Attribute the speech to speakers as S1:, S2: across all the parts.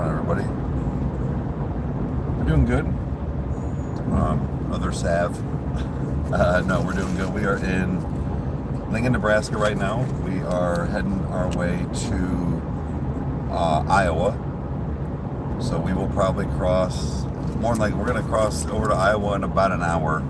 S1: on, everybody? We're doing good. Other Sav. No, we're doing good. We are in Lincoln, Nebraska right now. We are heading our way to Iowa. So we will probably cross, more than likely, we're going to cross over to Iowa in about an hour.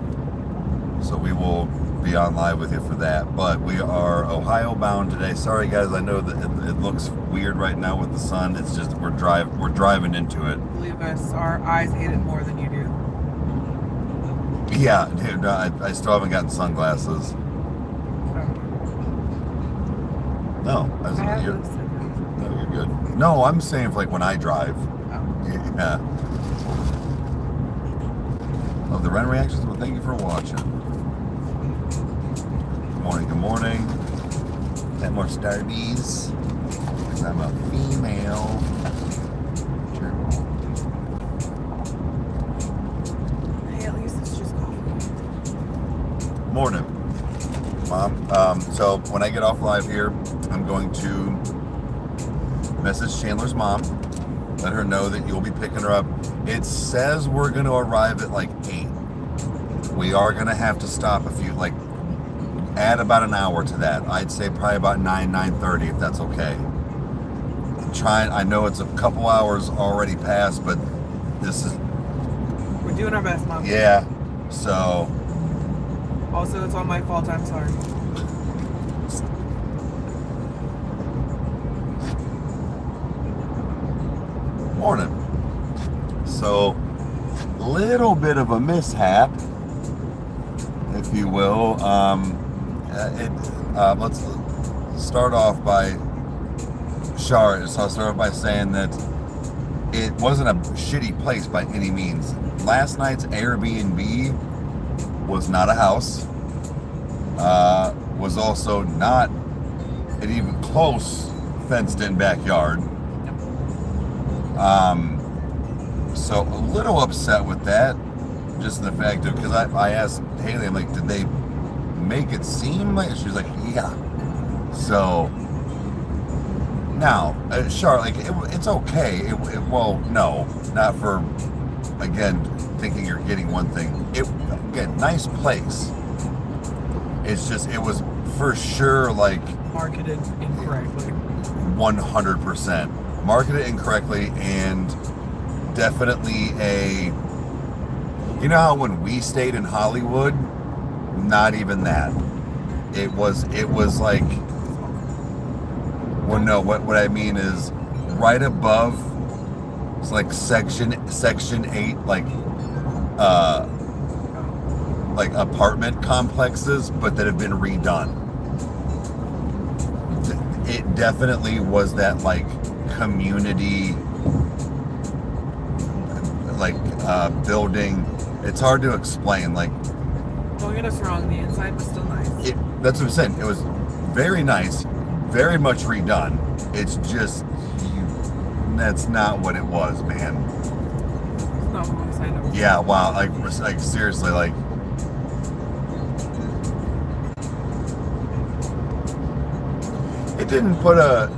S1: So we will be on live with you for that. But we are Ohio bound today. Sorry guys, I know that it looks weird right now with the sun. It's just we're driving into it.
S2: Believe us, our eyes hate it more than you do.
S1: Yeah, dude, I still haven't gotten sunglasses. No, you're good. No, I'm saying for like when I drive. Yeah. Love the Ren reactions. Well, thank you for watching. Good morning. 10 more starbies. Because I'm a female. Sure.
S2: Hey, at least it's just coffee.
S1: Morning, Mom. So when I get off live here, I'm going to message Chandler's mom. Let her know that you'll be picking her up. It says we're going to arrive at like 8. We are going to have to stop a few, like, add about an hour to that. I'd say probably about 9:30 if that's okay. I know it's a couple hours already past, but this is...
S2: We're doing our best, Mom.
S1: Yeah, so...
S2: Also, it's all my fault. I'm sorry.
S1: Morning. So, little bit of a mishap, if you will. Let's start off by I'll start off by saying that it wasn't a shitty place by any means. Last night's Airbnb was not a house. Was also not an even close fenced-in backyard. So a little upset with that, just in the fact of, because I asked Haley, I'm like, did they make it seem like, she was like, yeah. So now, Charlotte, like, it's okay. Well, no, not for, again, thinking you're getting one thing. Again, nice place. It's just, it was for sure like
S2: Marketed incorrectly.
S1: 100%. Marketed incorrectly, and definitely you know how when we stayed in Hollywood, not even that. It was like, well, no, what I mean is right above, it's like section 8, like apartment complexes, but that have been redone. It definitely was that like community, like building. It's hard to explain. Like,
S2: don't get us wrong, the inside was still nice.
S1: That's what I'm saying. It was very nice, very much redone. It's just that's not what it was, man.
S2: It's not what we signed up for.
S1: Yeah, wow. Like seriously, like. It didn't put a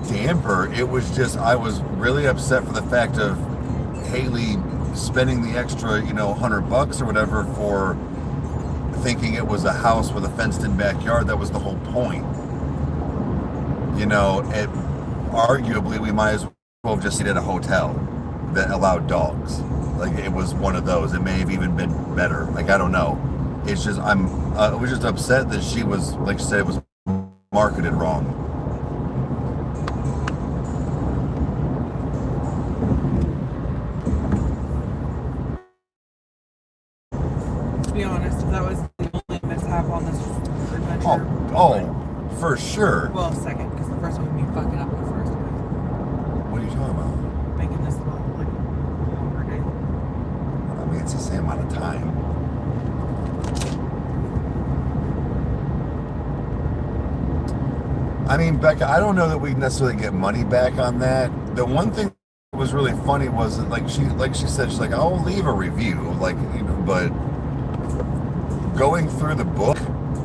S1: damper. It was just, I was really upset for the fact of Haley spending the extra, $100 or whatever for thinking it was a house with a fenced-in backyard. That was the whole point. Arguably we might as well have just stayed at a hotel that allowed dogs. Like, it was one of those. It may have even been better. Like, I don't know. It's just, I was just upset that she was, like she said, it was marketed wrong.
S2: To be honest, if that was the only mishap on this adventure.
S1: Oh, for sure.
S2: Well, second, because the first one would be fucking up in the first place.
S1: What are you talking about?
S2: Making this longer day.
S1: I mean, it's the same amount of time. I mean, Becca, I don't know that we necessarily get money back on that. The one thing that was really funny was that, like she said, she's like, I'll leave a review, like, but going through the book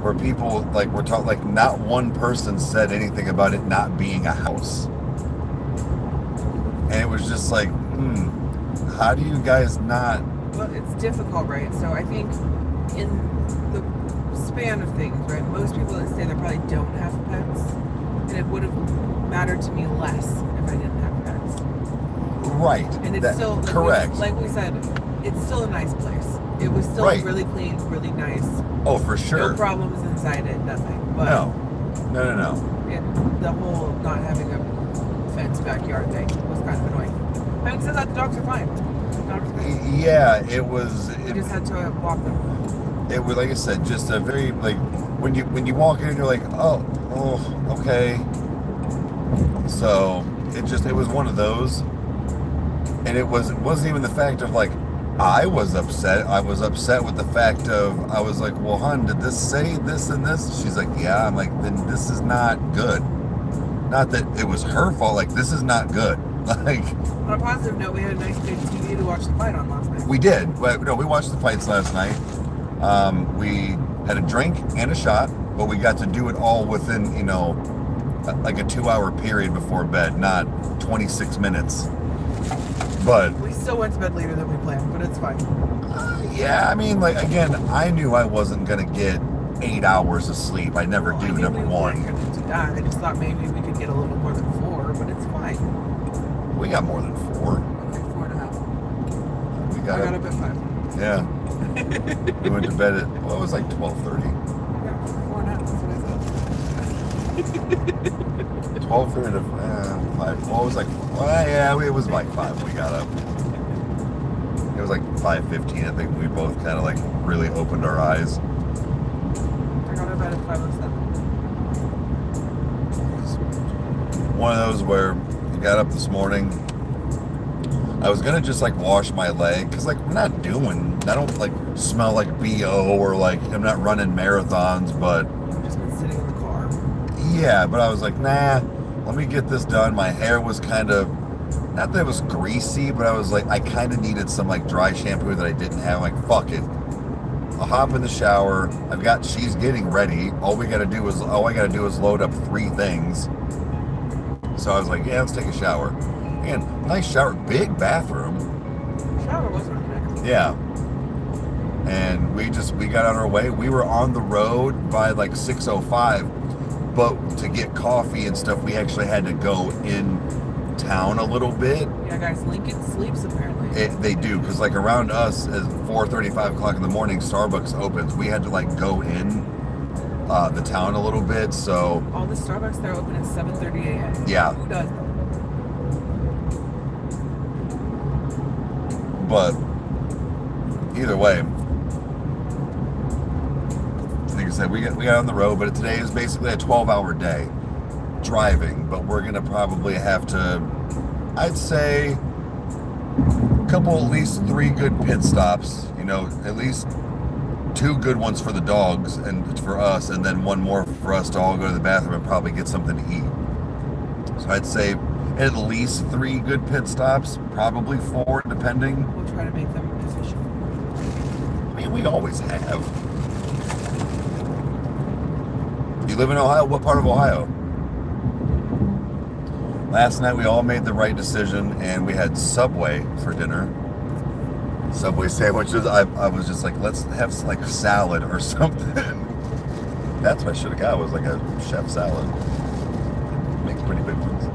S1: where people were taught, like, not one person said anything about it not being a house. And it was just like, how do you guys not?
S2: Well, it's difficult, right? So I think in the span of things, right, most people that stay there probably don't have pets, and it would have mattered to me less if I didn't have pets.
S1: Right.
S2: And it's still like
S1: correct.
S2: Like we said, it's still a nice place. It was still really clean, really nice.
S1: Oh, for sure.
S2: No problems inside it, nothing. But
S1: no.
S2: The whole not having a fenced backyard thing was kind of annoying. Having said that, the dogs are fine.
S1: Yeah, it was.
S2: We just had to walk them.
S1: It was, like I said, just a very, like, when you walk in, you're like, oh, okay. So it was one of those, and it wasn't even the fact of like I was upset. I was upset with the fact of I was like, well, hon, did this say this and this? She's like, yeah. I'm like, then this is not good. Not that it was her fault. Like, this is not good. Like,
S2: on a positive note, we had a nice big TV to watch the fight on last night. We
S1: did. But no, we watched the fights last night. We had a drink and a shot, but we got to do it all within, like a 2-hour period before bed, not 26 minutes. But
S2: we still went to bed later than we planned, but it's fine.
S1: Yeah, I mean, like, again, I knew I wasn't going to get 8 hours of sleep. I never do, number one.
S2: I just thought maybe we could get a little more than 4, but it's fine.
S1: We got more than 4.
S2: Okay, 4.5.
S1: I got
S2: up at 5.
S1: Yeah. We went to bed at, it was like 12:30.
S2: Yeah, 4.5, that's what I said.
S1: 12:30 to 5. Well, it was like, it was like 5 when we got up. It was like 5:15, I think we both kind of like really opened our eyes.
S2: I got to bed at 5:07.
S1: One of those where I got up this morning. I was gonna just like wash my leg because like I don't like smell like BO or like I'm not running marathons, but
S2: I've just been sitting in the car.
S1: Yeah, but I was like, nah, let me get this done. My hair was kind of, not that it was greasy, but I was like, I kind of needed some like dry shampoo that I didn't have. I'm like, fuck it. I'll hop in the shower. She's getting ready. All I gotta do is load up 3 things. So I was like, yeah, let's take a shower. And nice shower, big bathroom.
S2: Shower was really nice.
S1: Yeah. And we got on our way. We were on the road by like 6:05. But to get coffee and stuff, we actually had to go in town a little bit.
S2: Yeah, guys, Lincoln sleeps apparently.
S1: They do, because like around us at 4:30, 5 o'clock in the morning, Starbucks opens. We had to like go in the town a little bit, so.
S2: All the Starbucks there open at 7:30 a.m.
S1: Yeah.
S2: Who does that?
S1: But either way, like I said, we got on the road, but today is basically a 12-hour day driving, but we're gonna probably have to, I'd say, at least 3 good pit stops, at least 2 good ones for the dogs and for us, and then 1 more for us to all go to the bathroom and probably get something to eat. So I'd say at least 3 good pit stops, probably 4 depending.
S2: We'll try to make them efficient.
S1: I mean, we always have. You live in Ohio? What part of Ohio? Last night we all made the right decision and we had Subway for dinner. Subway sandwiches. I was just like, let's have like salad or something. That's what I should have got, was like a chef salad. Makes pretty big ones.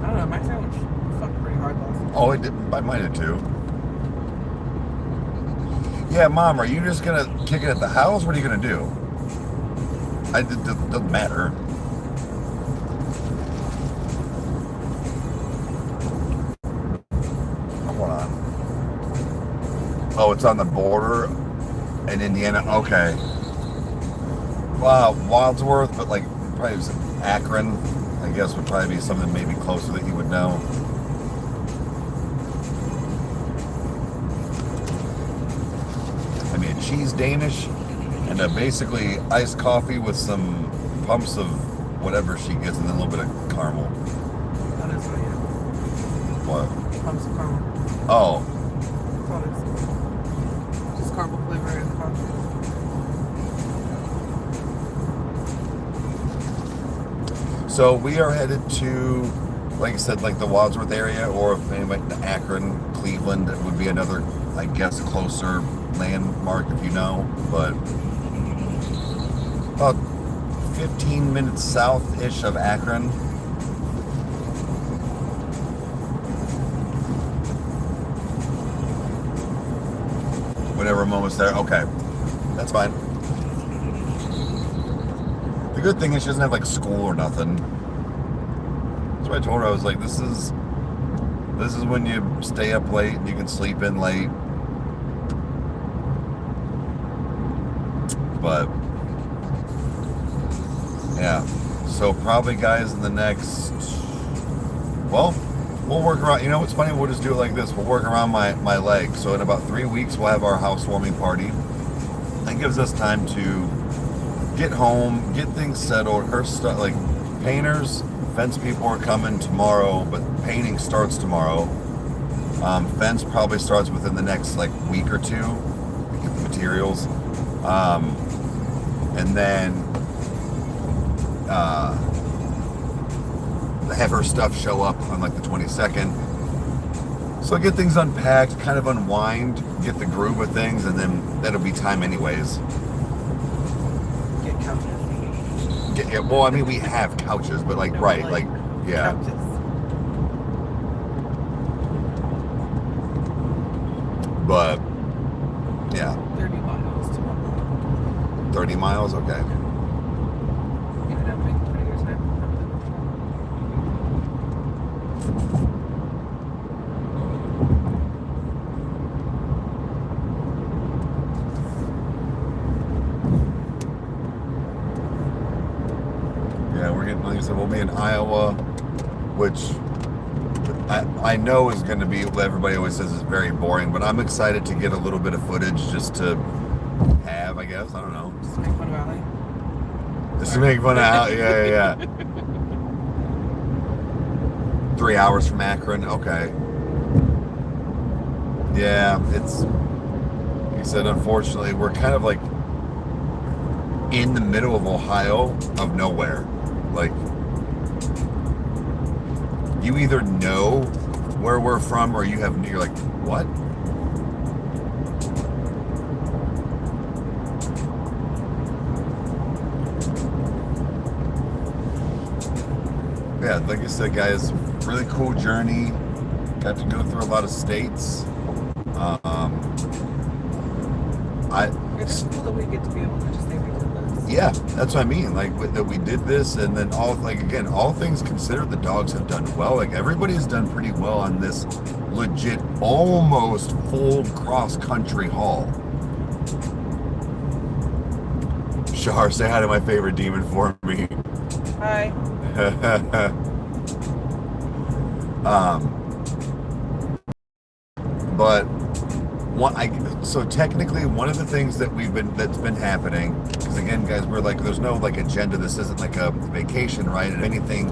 S2: I don't know, my sandwich fucked pretty hard last night.
S1: Oh, it did. I might have too. Yeah, Mom, are you just gonna kick it at the house? What are you gonna do? It doesn't matter. Hold on. Oh, it's on the border in Indiana? Okay. Wow, Wadsworth, but like probably was Akron, I guess, would probably be something maybe closer that you would know. I mean, a cheese Danish and a basically iced coffee with some pumps of whatever she gets and then a little bit of caramel.
S2: That is what I get.
S1: What?
S2: Pumps of caramel.
S1: Oh.
S2: That's all it is. Just caramel flavor and coffee.
S1: So we are headed to like I said, like the Wadsworth area, or if anybody, Akron, Cleveland, that would be another, I guess, closer landmark if you know. But about 15 minutes south-ish of Akron. Whatever moment's there. Okay, that's fine. The good thing is she doesn't have like school or nothing. That's what I told her. I was like, this is when you stay up late and you can sleep in late. But yeah, so probably, guys, in the next, well, we'll work around. You know what's funny? We'll just do it like this. We'll work around my leg. So in about 3 weeks, we'll have our housewarming party. That gives us time to get home, get things settled. Her stuff, like painters, fence people are coming tomorrow, but painting starts tomorrow. Fence probably starts within the next like week or two to get the materials. And then have her stuff show up on like the 22nd. So get things unpacked, kind of unwind, get the groove of things, and then that'll be time anyways.
S2: Get couches.
S1: Yeah, well, I mean, we have couches, but like,
S2: No,
S1: right,
S2: like,
S1: yeah.
S2: Couches.
S1: But, yeah.
S2: 30 miles tomorrow.
S1: 30 miles? Okay.
S2: You ended up making pretty good time.
S1: Yeah, we're getting, like I said, we'll be in Iowa, which I know is going to be, everybody always says is very boring, but I'm excited to get a little bit of footage just to have, I guess. I don't know.
S2: Just to make fun of Allie.
S1: Just to make fun of Al. Yeah. 3 hours from Akron. Okay. Yeah, it's, like I said, unfortunately, we're kind of like in the middle of Ohio, of nowhere. Like, you either know where we're from or you're like, what? Yeah, like I said, guys, really cool journey. Got to go through a lot of states.
S2: It's cool that we get to be able to just say we did this.
S1: Yeah, that's what I mean. Like that we did this, and then all things considered, the dogs have done well. Like everybody's done pretty well on this legit, almost full cross country haul. Shar, say hi to my favorite demon for me.
S2: Hi.
S1: But so technically one of the things that's been happening, because again, guys, we're like, there's no like agenda. This isn't like a vacation, right? If anything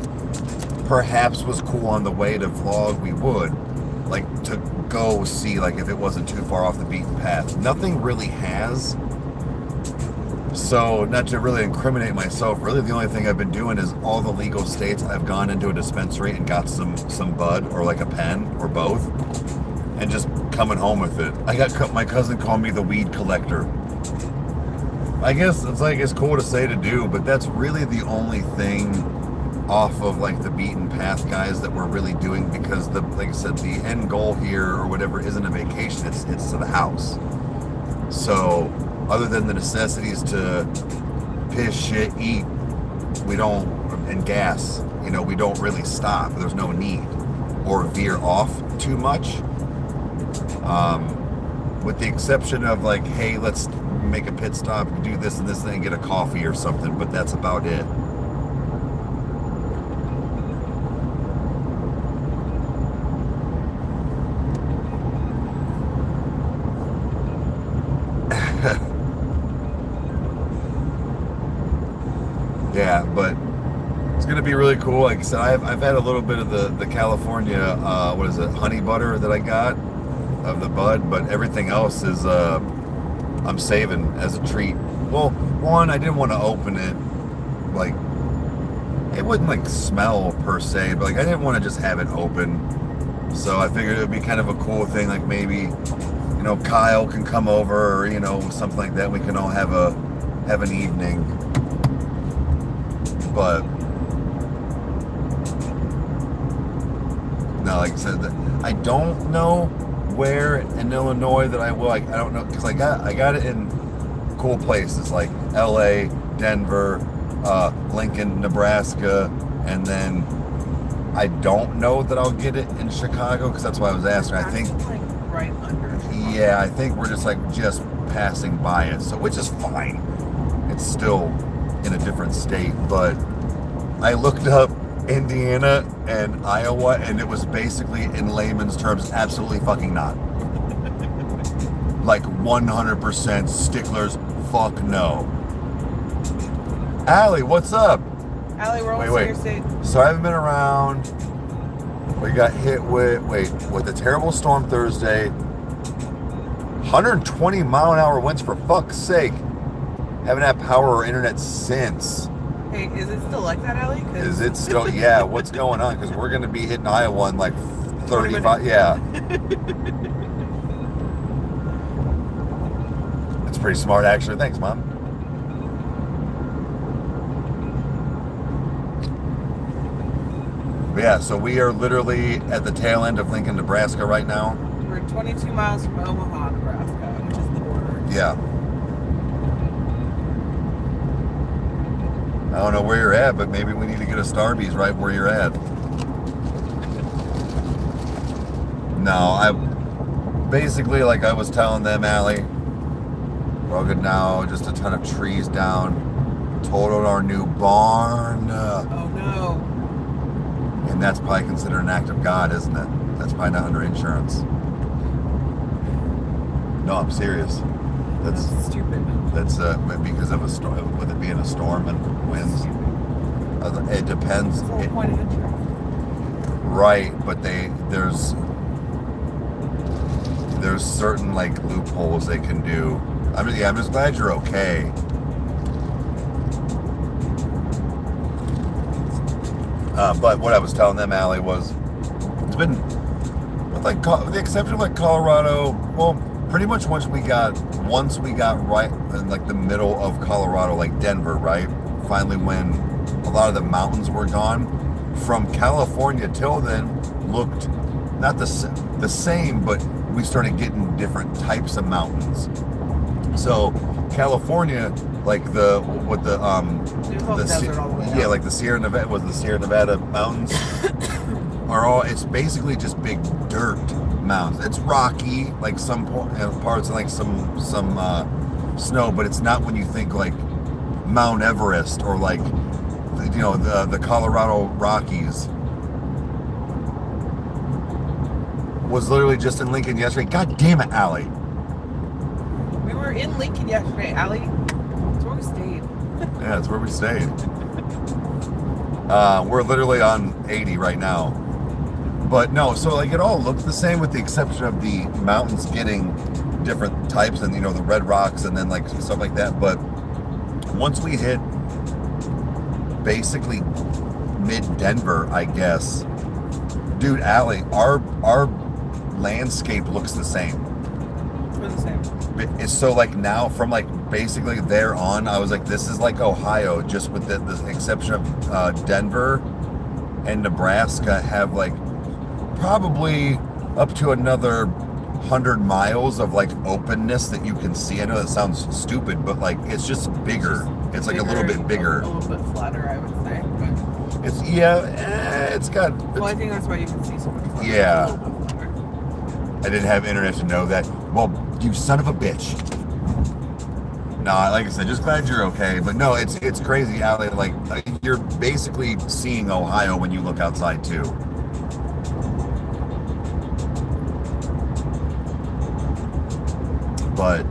S1: perhaps was cool on the way to vlog, we would like to go see, like, if it wasn't too far off the beaten path. Nothing really has. So, not to really incriminate myself, really the only thing I've been doing is all the legal states I've gone into a dispensary and got some bud or like a pen or both, and just coming home with it. I got my cousin called me the weed collector. I guess it's cool to say to do, but that's really the only thing off of like the beaten path, guys, that we're really doing, because like I said, the end goal here or whatever isn't a vacation, it's to the house. So other than the necessities to piss, shit, eat, and gas, we don't really stop. There's no need, or veer off too much. With the exception of like, hey, let's make a pit stop, do this and this thing, get a coffee or something, but that's about it. Yeah, but it's gonna be really cool. Like I said, I've had a little bit of the California honey butter that I got of the bud, but everything else is I'm saving as a treat. Well, one, I didn't want to open it like it wouldn't like smell per se, but like I didn't want to just have it open. So I figured it would be kind of a cool thing, like maybe, you know, Kyle can come over, or, you know, something like that. We can all have an evening. But no, like I said, I don't know where in Illinois that I will. I don't know, because I got it in cool places like LA, Denver, Lincoln, Nebraska, and then I don't know that I'll get it in Chicago, because that's why I was asking. I think
S2: like right under Chicago.
S1: Yeah, I think we're just passing by it, so which is fine. It's still in a different state, but I looked up Indiana and Iowa, and it was basically, in layman's terms, absolutely fucking not. Like 100% sticklers, fuck no. Allie, what's up?
S2: Allie, we're almost in your state.
S1: So I haven't been around. We got hit with a terrible storm Thursday. 120 mile an hour winds, for fuck's sake. Haven't had power or internet since.
S2: Hey, is it still like that, Allie?
S1: Is it still? Yeah, what's going on? Because we're going to be hitting Iowa in like 35. Yeah. It's pretty smart, actually. Thanks, Mom. But yeah, so we are literally at the tail end of Lincoln, Nebraska right now.
S2: We're 22 miles from Omaha, Nebraska, which is the border.
S1: Yeah. I don't know where you're at, but maybe we need to get a Starbucks right where you're at. No, I basically, like I was telling them, Allie, we're all good now. Just a ton of trees down. Totaled our new barn.
S2: Oh no.
S1: And that's probably considered an act of God, isn't it? That's probably not under insurance. No, I'm serious. That's
S2: stupid.
S1: That's because of a storm, with it being a storm and winds. It depends.
S2: It's the whole point of insurance.
S1: Right, but there's certain like loopholes they can do. I'm just glad you're okay. But what I was telling them, Allie, was it's been, with the exception of like Colorado, well, pretty much once we got right in like the middle of Colorado, like Denver, right? Finally, when a lot of the mountains were gone, from California till then looked not the same, but we started getting different types of mountains. So California, like the
S2: desert all the way
S1: yeah,
S2: up.
S1: like the Sierra Nevada mountains are all, it's basically just big dirt mountains. It's rocky, like some parts, and like some snow, but it's not when you think like Mount Everest or like, you know, the Colorado Rockies. Was literally just in Lincoln yesterday. God damn it, Allie.
S2: We were in Lincoln yesterday, Allie. That's where we stayed.
S1: Yeah, that's where we stayed. We're literally on 80 right now. But no, so like it all looked the same with the exception of the mountains getting different types and, you know, the red rocks and then like stuff like that. But once we hit basically mid-Denver, I guess, dude, Allie, our landscape looks the same.
S2: We're the same.
S1: It's so like now from like basically there on, I was like, this is like Ohio, just with the exception of Denver and Nebraska have like probably up to another 100 miles of like openness that you can see. I know that sounds stupid, but like it's just bigger. It's like a little bit bigger.
S2: A little bit flatter, I would say. But
S1: it's got.
S2: well, I think that's why you can see so much further.
S1: Yeah.
S2: It's a little bit flatter.
S1: I didn't have internet to know that. Well, you son of a bitch. No, like I said, just glad you're okay. But no, it's crazy, Allie. Like you're basically seeing Ohio when you look outside too. But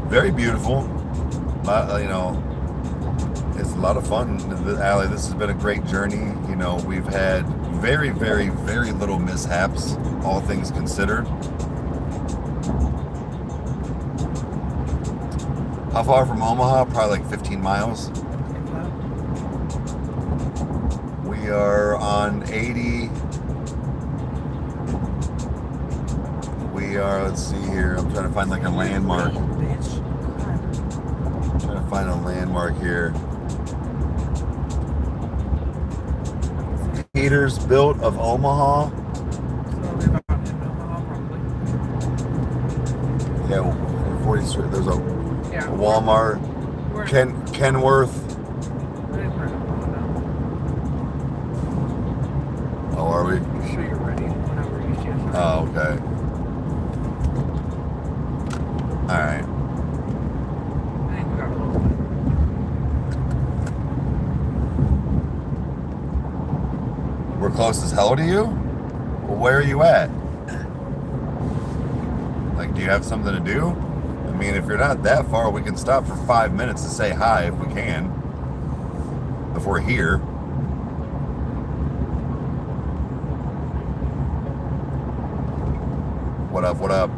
S1: very beautiful. You know, it's a lot of fun, Allie. This has been a great journey. You know, we've had very, very, very little mishaps, all things considered. How far from Omaha? Probably like 15 miles. We are on 80. We are, let's see here. I'm trying to find like a landmark.
S2: Bitch.
S1: I'm trying to find a landmark here. Peterbilt of Omaha.
S2: Probably about in Omaha, probably.
S1: Yeah, 40th Street. There's a
S2: Yeah.
S1: Walmart.
S2: We're in
S1: Kenworth.
S2: I think we're in Omaha now.
S1: Oh, are we?
S2: I'm sure you're ready whenever you see us.
S1: Oh, okay. All right.
S2: I think we got a little bit.
S1: We're close as hell to you? Well, where are you at? Like, do you have something to do? I mean, if you're not that far, we can stop for 5 minutes to say hi if we can. If we're here. What up, what up?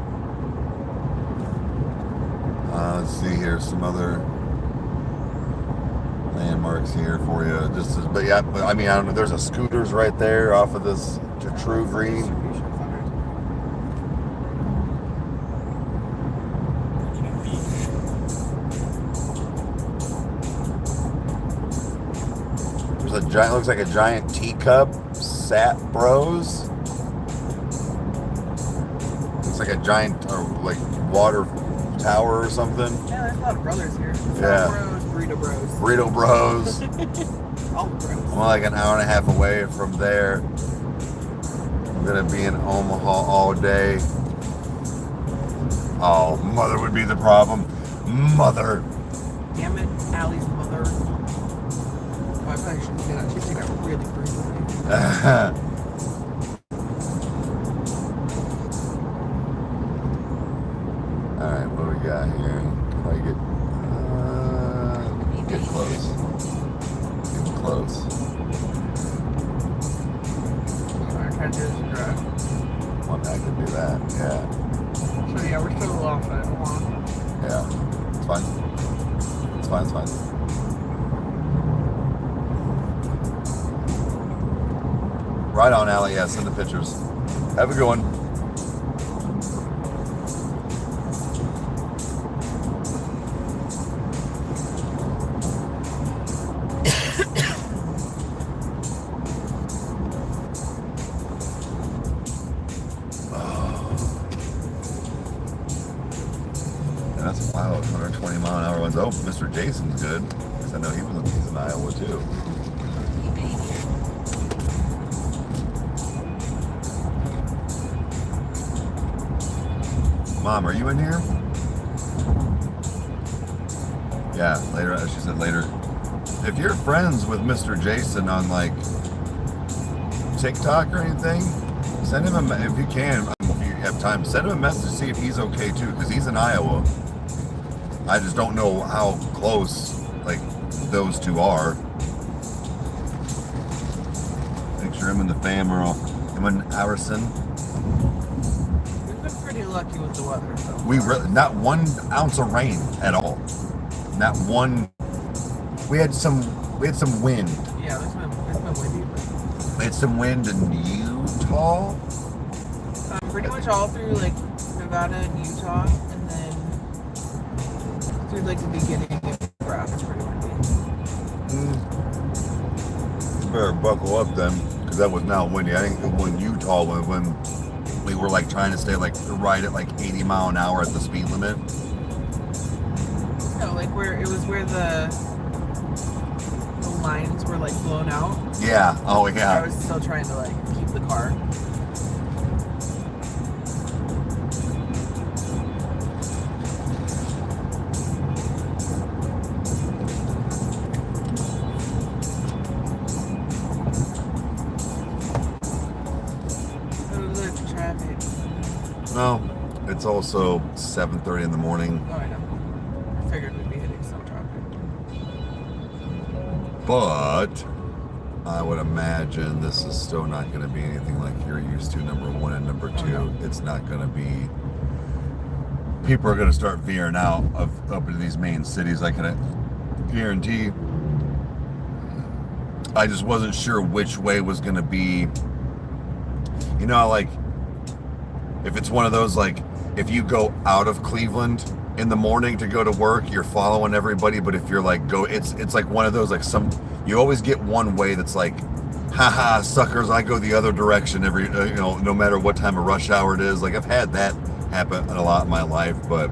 S1: Let's see here, some other landmarks here for you. But yeah, I mean, I don't know. There's a Scooters right there off of this True Green. There's a giant, looks like a giant teacup. Sat Bros. Looks like a giant, like water tower or something.
S2: Yeah, there's a lot of brothers here.
S1: Yeah.
S2: Bros, Burrito Bros.
S1: Burrito Bros.
S2: All the bros.
S1: I'm like an hour and a half away from there. I'm gonna be in Omaha all day. Oh, mother would be the problem. Mother.
S2: Damn it, Allie's mother. Oh, I probably shouldn't say that. She'd take that really personally.
S1: Alright, what do we got here? Probably get close. Get close.
S2: Alright, try to do this and drive.
S1: Well, I can do that, yeah.
S2: So yeah, we're still off at Omaha.
S1: Yeah. It's fine. It's fine, it's fine. Right on, Allie. Yeah, send the pictures. Have a good one. Yeah, that's wild. 120 mile an hour ones. Oh, Mr. Jason's good. Because I know he's in Iowa too. Mom, are you in here? Yeah, later. She said later. If you're friends with Mr. Jason on like TikTok or anything, send him if you can. If you have time, send him a message to see if he's okay too, because he's in Iowa. I just don't know how close like those two are. Make sure him and the fam are all. Him and Arison.
S2: We've been pretty lucky with the weather, so.
S1: We not 1 ounce of rain at all. Not one. We had some wind.
S2: Yeah, it's been windy.
S1: We had some wind in Utah.
S2: Pretty much all through like Nevada and Utah, and then through like the beginning of Nebraska, it's pretty windy.
S1: You better buckle up then, because that was not windy. I think when Utah, when we were like trying to stay like right at like 80 mile an hour at the speed limit.
S2: No, like where the lines were like blown out.
S1: Yeah. Oh yeah.
S2: I was still trying to like keep the car.
S1: No, it's also 7:30 in the morning.
S2: Oh, I know. I figured we'd be hitting some traffic.
S1: But I would imagine this is still not going to be anything like you're used to, number one, and number two,
S2: no.
S1: It's not going to be, people are going to start veering out up into these main cities. I can guarantee I just wasn't sure which way was going to be, you know, like if it's one of those, like if you go out of Cleveland in the morning to go to work, you're following everybody. But if you're like it's like one of those, like you always get one way that's like, haha, suckers, I go the other direction every, you know, no matter what time of rush hour it is. Like I've had that happen a lot in my life, but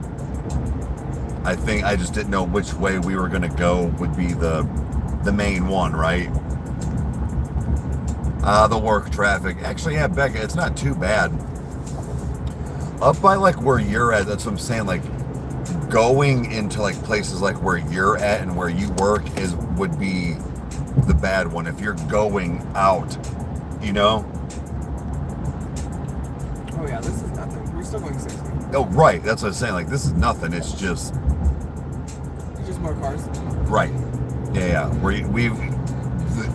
S1: I think I just didn't know which way we were going to go would be the main one, right? The work traffic. Actually, yeah, Becca, it's not too bad. Up by like where you're at, that's what I'm saying, like going into like places like where you're at and where you work would be the bad one if you're going out, you know?
S2: Oh yeah, this is nothing. We're still going 60.
S1: Oh, right. That's what I'm saying. Like, this is nothing. It's just
S2: more cars.
S1: Right. Yeah. We've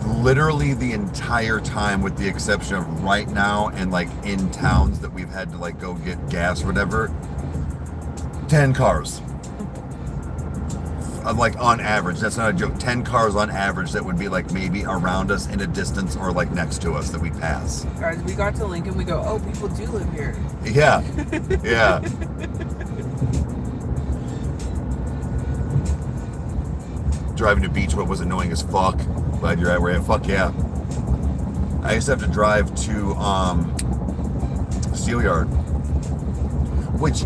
S1: literally the entire time, with the exception of right now and like in towns that we've had to like go get gas or whatever, 10 cars. Like on average, that's not a joke. 10 cars on average that would be like maybe around us in a distance or like next to us that we pass.
S2: Guys, we got to Lincoln, we go, oh, people do live here.
S1: Yeah. Yeah. Driving to Beachwood was annoying as fuck. Glad you're at where you're at. Fuck yeah. I used to have to drive to Steel Yard, which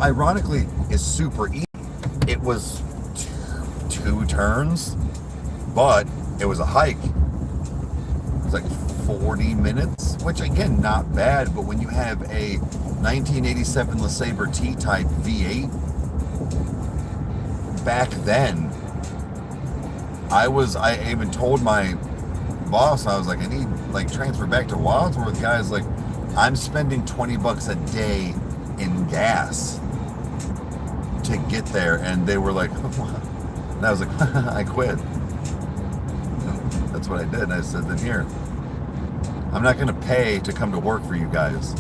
S1: ironically is super easy. It was two turns, but it was a hike. It was like 40 minutes, which again, not bad, but when you have a 1987 LeSabre T-Type V8, back then, I even told my boss, I was like, I need like transfer back to Wadsworth, guys. Like, I'm spending $20 a day in gas to get there, and they were like, and I was like, I quit. That's what I did. And I said, then here, I'm not going to pay to come to work for you guys.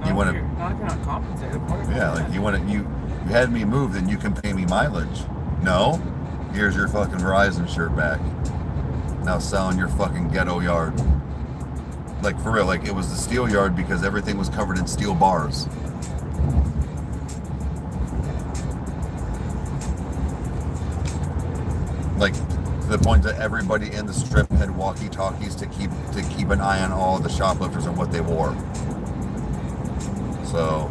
S1: You want to?
S2: Not if you're not compensated for it.
S1: Yeah, like you want to. You had me move, then you can pay me mileage. No, here's your fucking Verizon shirt back. Now selling your fucking ghetto yard. Like for real, like it was the steel yard because everything was covered in steel bars. Like to the point that everybody in the strip had walkie-talkies to keep an eye on all the shoplifters and what they wore. So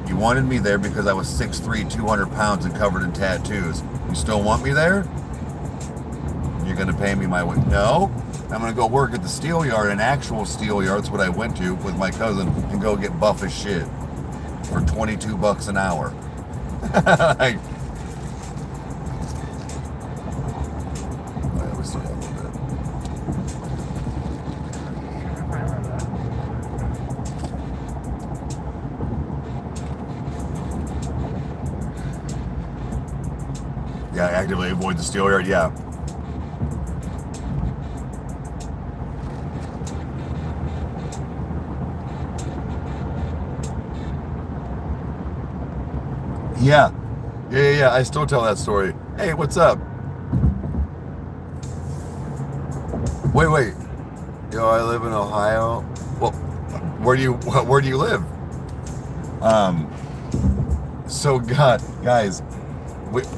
S1: you wanted me there because I was 6'3", 200 pounds and covered in tattoos. You still want me there? You're gonna pay me my way? No, I'm gonna go work at the steel yard, an actual steel yard. That's what I went to with my cousin, and go get buff as shit for $22 an hour. Like, we still got a little bit. Yeah, actively avoid the steel yard. Yeah. Yeah. I still tell that story. Hey, what's up? Wait. Yo, I live in Ohio. Well, where do you live? So guys,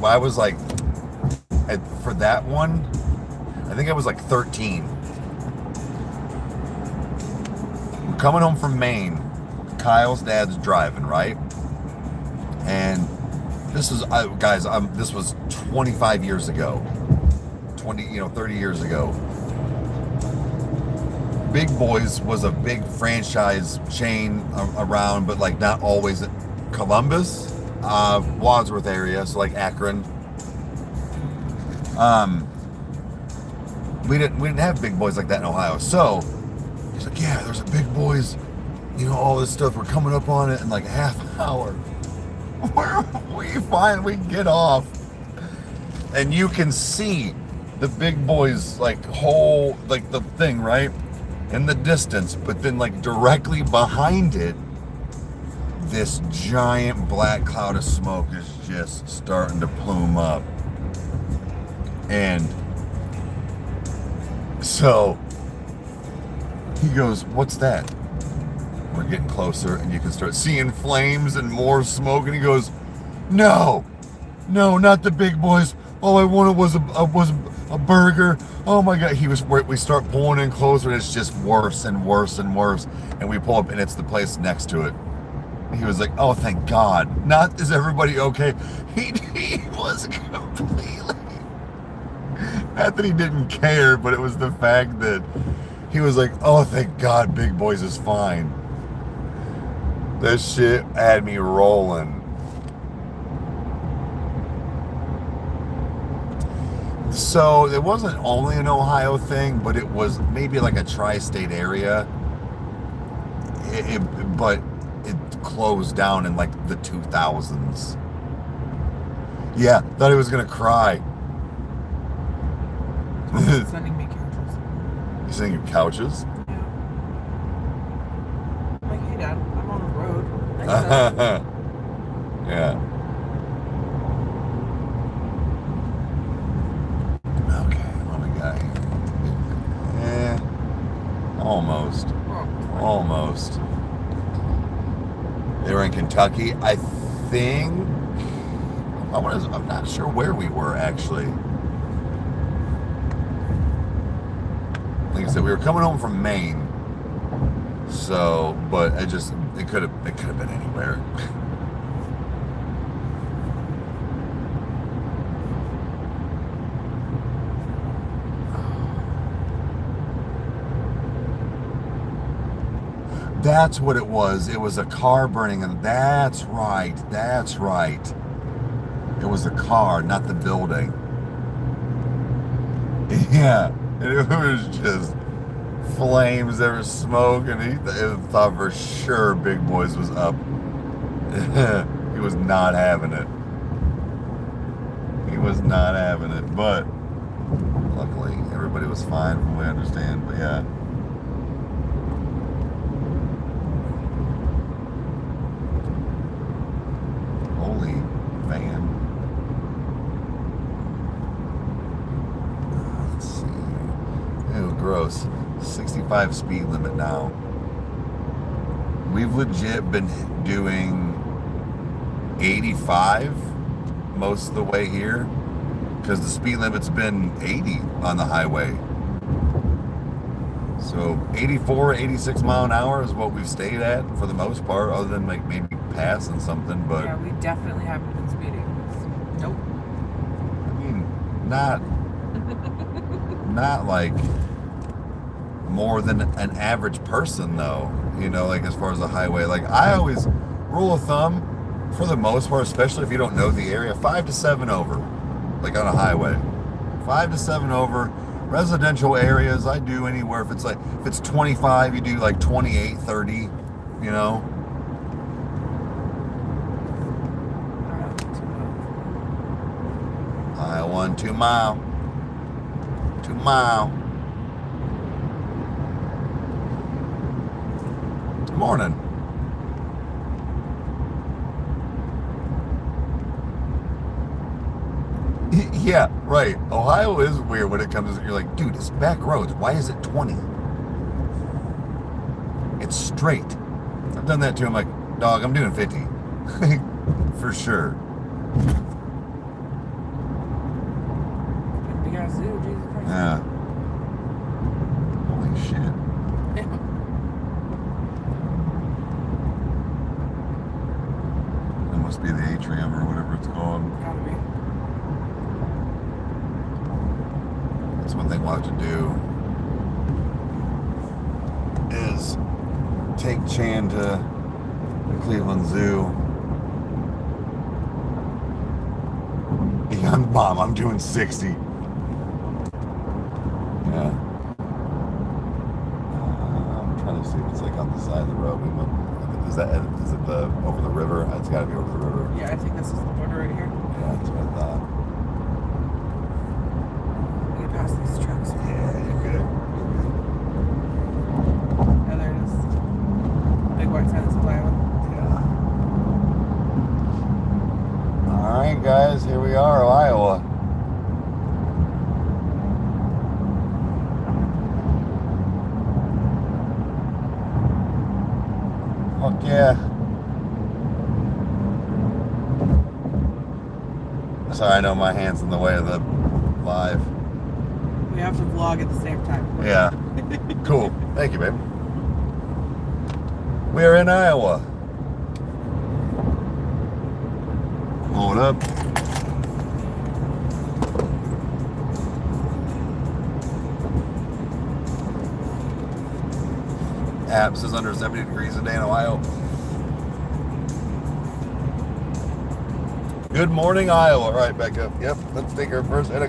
S1: I was like, for that one, I think I was like 13. I'm coming home from Maine. Kyle's dad's driving, right? And this was, guys, this was 25 years ago. 30 years ago. Big Boys was a big franchise chain around, but like not always at Columbus, Wadsworth area, so like Akron. We didn't have Big Boys like that in Ohio. So he's like, yeah, there's a Big Boys, all this stuff. We're coming up on it in like a half hour. We get off, and you can see the Big Boys like whole, like the thing right in the distance, but then like directly behind it, this giant black cloud of smoke is just starting to plume up. And So he goes, "What's that?" We're getting closer, and you can start seeing flames and more smoke. And he goes, "No, no, not the big boys. All I wanted was a burger. Oh my God!" We start pulling in closer, and it's just worse and worse and worse. And we pull up, and it's the place next to it. He was like, "Oh, thank God! Not is everybody okay?" He was completely. Not that he didn't care, but it was the fact that he was like, "Oh, thank God, Big Boys is fine." That shit had me rolling. So it wasn't only an Ohio thing, but it was maybe like a tri-state area. But it closed down in like the 2000s. Yeah, thought he was gonna cry.
S2: Sending me couches.
S1: You sending you couches?
S2: Yeah. I'm like, hey Dad, I'm on the road.
S1: Yeah. Okay, what we got here? Almost. Almost. They were in Kentucky. I think. I'm not sure where we were actually. Like I said, we were coming home from Maine. So, but it could have been anywhere. That's what it was. It was a car burning, and that's right. That's right. It was a car, not the building. Yeah, it was just flames. There was smoke, and he thought for sure Big Boys was up. He was not having it. He was not having it, but luckily everybody was fine from what I understand. But yeah. Holy van. Let's see. Ew, gross. 65 speed limit now. We've legit been doing 85 most of the way here because the speed limit's been 80 on the highway. So 84, 86 mile an hour is what we've stayed at for the most part, other than like maybe passing something. But
S2: yeah, we definitely haven't been speeding. Nope.
S1: I mean, not like more than an average person though, you know, like as far as the highway. Like I always rule of thumb for the most part, especially if you don't know the area, 5 to 7 over, like on a highway. 5 to 7 over. Residential areas, I do anywhere. If it's 25, you do like 28, 30, you know. I-1, 2 mile. 2 mile. Morning. Yeah, right. Ohio is weird when it comes to, you're like, dude, it's back roads. Why is it 20? It's straight. I've done that too. I'm like, dog, I'm doing 50. For sure.
S2: Big ass zoo, Jesus Christ.
S1: Yeah. Holy shit. That must be the atrium or whatever it's called.
S2: Gotta be.
S1: That's one thing we'll have to do is take Chan to the Cleveland Zoo. Yeah, Mom, I'm doing 60. Yeah. I'm trying to see if it's like on the side of the road. Is it over the river? It's got to be over the river.
S2: Yeah, I think this is the border right here.
S1: Yeah, that's what I thought.
S2: We can pass these trucks.
S1: Yeah, you're good.
S2: Oh, there it is. Big white sign that says Iowa.
S1: Yeah. All right, guys, here we are, Iowa. Fuck yeah. Sorry, I know my hand's in the way of the live.
S2: We have to vlog at the same time.
S1: Yeah. Cool. Thank you, babe. We are in Iowa. Hold up. App says under 70 degrees a day in Ohio. Good morning, Iowa. All right, back up. Yep, let's take our first hit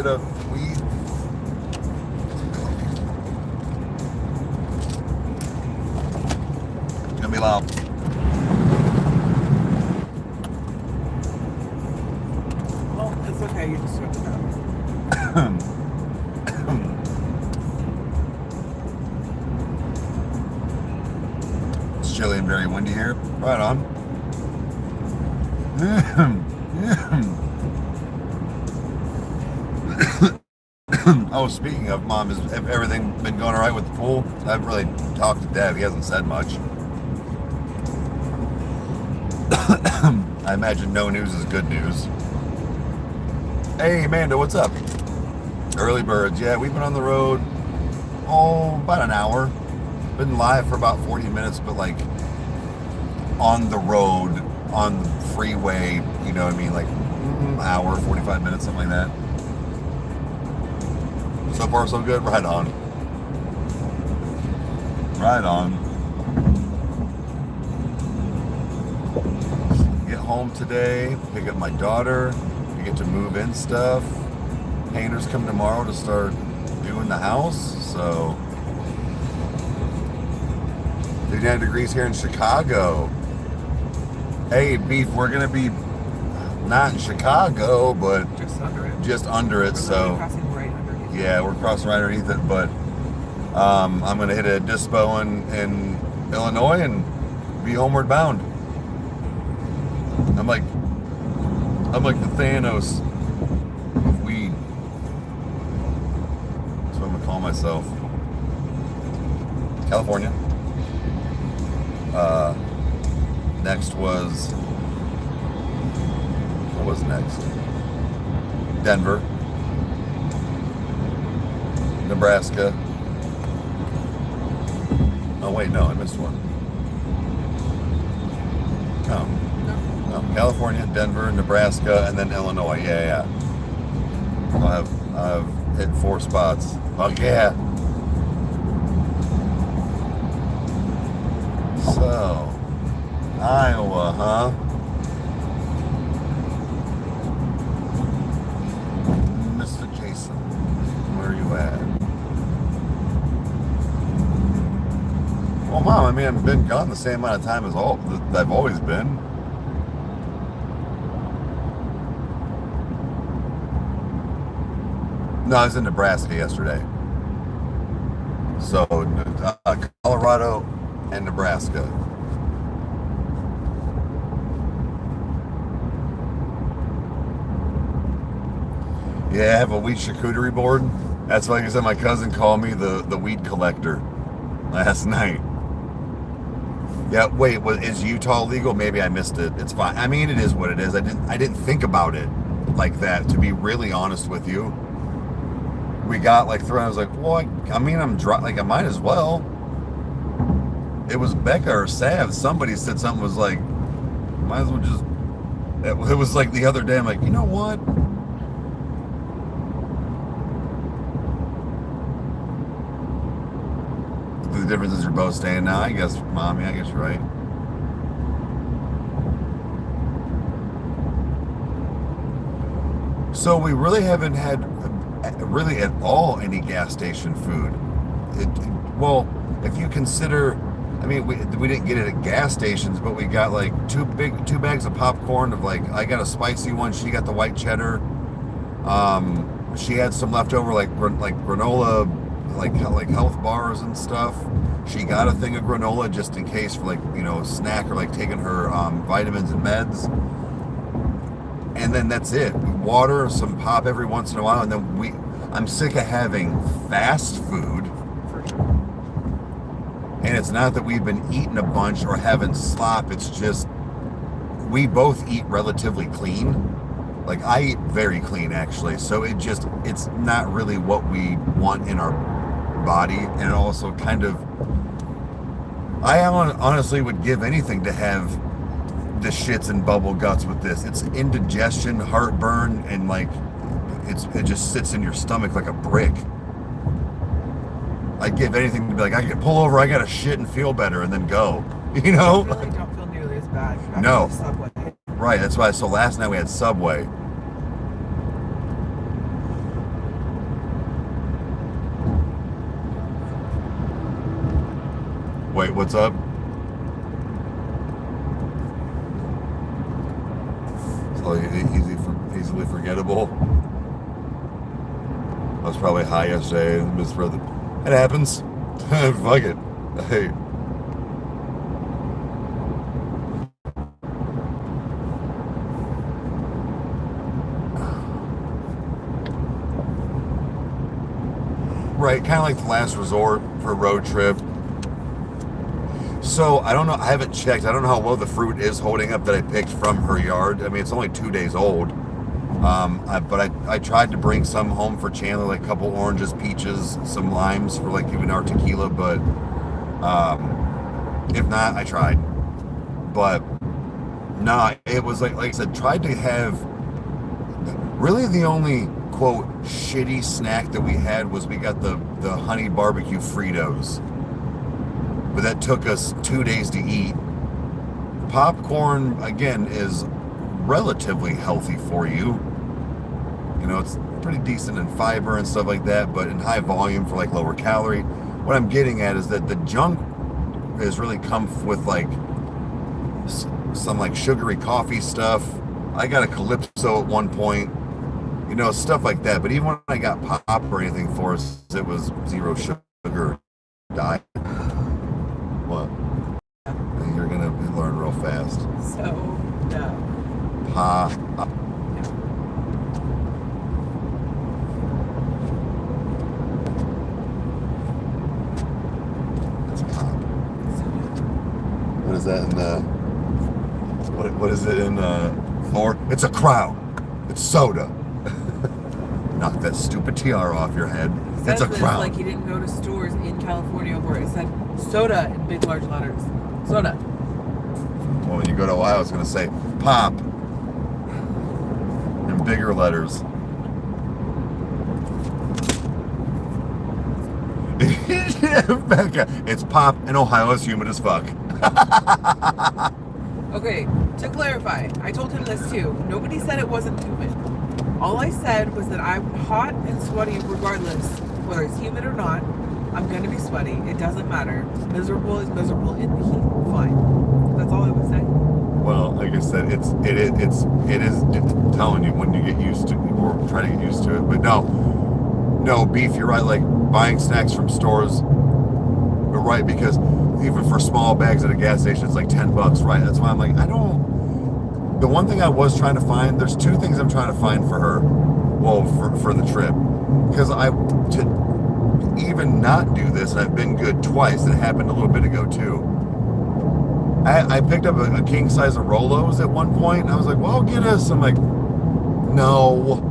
S1: of weed. It's gonna be loud.
S2: Well, it's okay. You just switch it up.
S1: It's chilly and very windy here. Right on. Oh, speaking of, Mom, has everything been going all right with the pool? I haven't really talked to Dad. He hasn't said much. I imagine no news is good news. Hey, Amanda, what's up? Early birds. Yeah, we've been on the road, about an hour. Been live for about 40 minutes, but like on the road, on the freeway, you know what I mean? Like hour, 45 minutes, something like that. So far, so good. Right on. Right on. Get home today, pick up my daughter. We get to move in stuff. Painters come tomorrow to start doing the house. So 39 degrees here in Chicago. Hey, Beef, we're going to be not in Chicago, but
S2: Just under it.
S1: just under it.
S2: We're
S1: So
S2: literally crossing right underneath.
S1: yeah, we're crossing right underneath it, but I'm going to hit a dispo in Illinois and be homeward bound. I'm like the Thanos of weed. That's what I'm going to call myself. California. Next was, what was next? Denver. Nebraska. Oh wait, no, I missed one. No, California, Denver, Nebraska, and then Illinois. Yeah. I've hit 4 spots. Oh yeah. So, Iowa, huh? Mr. Jason, where are you at? Well, Mom, I mean, I've been gone the same amount of time as I've always been. No, I was in Nebraska yesterday. So, Colorado and Nebraska. Yeah, I have a weed charcuterie board. That's like I said, my cousin called me the weed collector last night. Yeah, wait, is Utah legal? Maybe I missed it. It's fine. I mean, it is what it is. I didn't think about it like that, to be really honest with you. We got like thrown. I was like, well, I mean, I'm dry. Like, I might as well. It was Becca or Sav. Somebody said something was like, might as well just. It was like the other day. I'm like, you know what? The difference is you're both staying now. I guess, Mommy, I guess you're right. So we really haven't had really at all any gas station food. Well, if you consider, I mean, we didn't get it at gas stations, but we got like two bags of popcorn of like, I got a spicy one, she got the white cheddar. She had some leftover like granola, like health bars and stuff. She got a thing of granola just in case for like, you know, snack or like taking her vitamins and meds. And then that's it. Water, some pop every once in a while, and then I'm sick of having fast food.
S2: For sure.
S1: And it's not that we've been eating a bunch or having slop. It's just we both eat relatively clean. Like I eat very clean actually. So it's not really what we want in our body. And it also kind of, I honestly would give anything to have the shits and bubble guts with this. It's indigestion, heartburn, and like it just sits in your stomach like a brick. I'd give anything to be like, I can pull over, I gotta shit and feel better and then go. You know?
S2: I really don't feel nearly as bad after
S1: No.
S2: the Subway.
S1: Right, that's why. So last night we had Subway. Wait, what's up? So easily forgettable. I was probably high yesterday and misread the. It happens. Fuck it. Hey. Right, kind of like the last resort for a road trip. So I don't know. I haven't checked. I don't know how well the fruit is holding up that I picked from her yard. I mean, it's only 2 days old. But I tried to bring some home for Chandler, like a couple oranges, peaches, some limes for like even our tequila. But if not, I tried. But nah, it was like I said, tried to have. Really, the only quote shitty snack that we had was we got the honey barbecue Fritos. But that took us 2 days to eat. Popcorn, again, is relatively healthy for you. You know, it's pretty decent in fiber and stuff like that, but in high volume for like lower calorie. What I'm getting at is that the junk has really come with like some like sugary coffee stuff. I got a Calypso at one point, you know, stuff like that. But even when I got pop or anything for us, it was zero sugar diet. What? You're gonna learn real fast.
S2: So, no.
S1: Pop. That's pop. What is that in the? What is it in Florida? It's a Crown. It's soda. Knock that stupid tiara off your head. It's a Crown.
S2: Like he didn't go to stores in California where it said soda in big large letters. Soda.
S1: Well, when you go to Ohio, it's going to say pop in bigger letters. Becca, it's pop in Ohio. It's humid as fuck.
S2: Okay, to clarify, I told him this too. Nobody said it wasn't humid. All I said was that I'm hot and sweaty regardless, whether it's humid or not. I'm gonna be sweaty. It doesn't matter. Miserable is miserable in the heat. Fine. That's all I would say.
S1: Well, like I said, it is telling you when you get used to or try to get used to it. But no, beef. You're right. Like buying snacks from stores. You're right, because even for small bags at a gas station, it's like $10, right? That's why I'm like, the one thing I was trying to find, there's two things I'm trying to find for her, well, for the trip. Because to even not do this, and I've been good twice, and it happened a little bit ago too. I picked up a king size of Rolos at one point, and I was like, well, I'll get us. I'm like, no,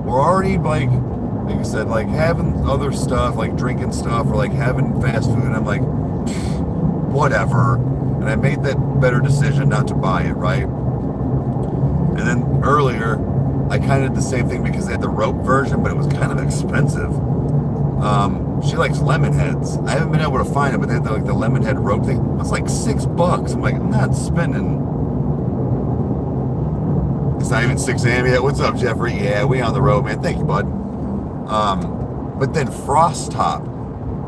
S1: we're already like I said, like having other stuff, like drinking stuff, or like having fast food. And I'm like, whatever. And I made that better decision not to buy it, right? And then earlier, I kind of did the same thing because they had the rope version, but it was kind of expensive. She likes lemon heads. I haven't been able to find it, but they had like the lemon head rope thing. It was like $6. I'm like, I'm not spending. It's not even 6 a.m. yet. What's up, Jeffrey? Yeah, we on the road, man. Thank you, bud. But then Frost Top.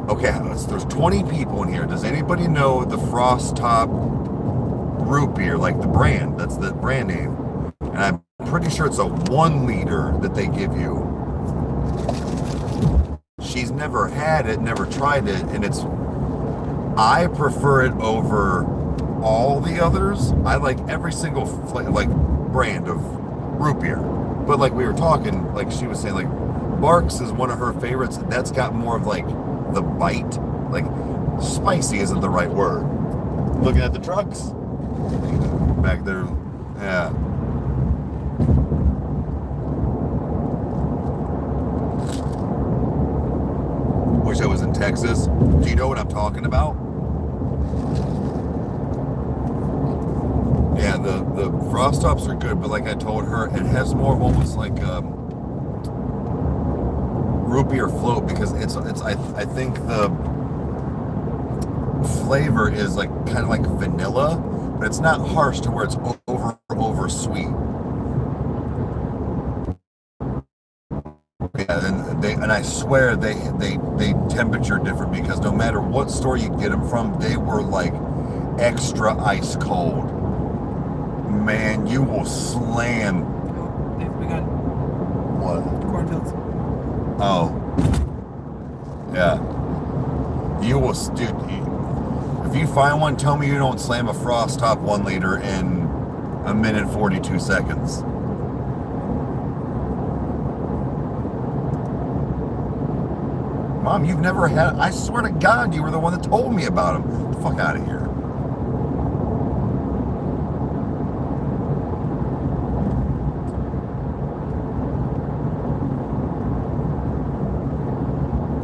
S1: Okay, there's 20 people in here. Does anybody know the Frost Top root beer, like the brand? That's the brand name. And I'm pretty sure it's a 1 liter that they give you. She's never had it, never tried it, and I prefer it over all the others. I like every single brand of root beer. But like we were talking, like she was saying, like Barks is one of her favorites. That's got more of like the bite. Like spicy isn't the right word. Looking at the trucks back there, yeah. Wish I was in Texas. Do you know what I'm talking about? Yeah, the frost tops are good, but like I told her, it has more of almost like root beer float, because I think the flavor is like kind of like vanilla, but it's not harsh to where it's over sweet. Yeah, and I swear they temperature different, because no matter what store you get them from, they were like extra ice cold. Man, you will slam.
S2: Oh, they've begun.
S1: What?
S2: Cornfields.
S1: Oh. Yeah. You will, dude. If you find one, tell me you don't slam a frost top 1 liter in 1:42 seconds. Mom, you've never had. I swear to God, you were the one that told me about them. Get the fuck out of here.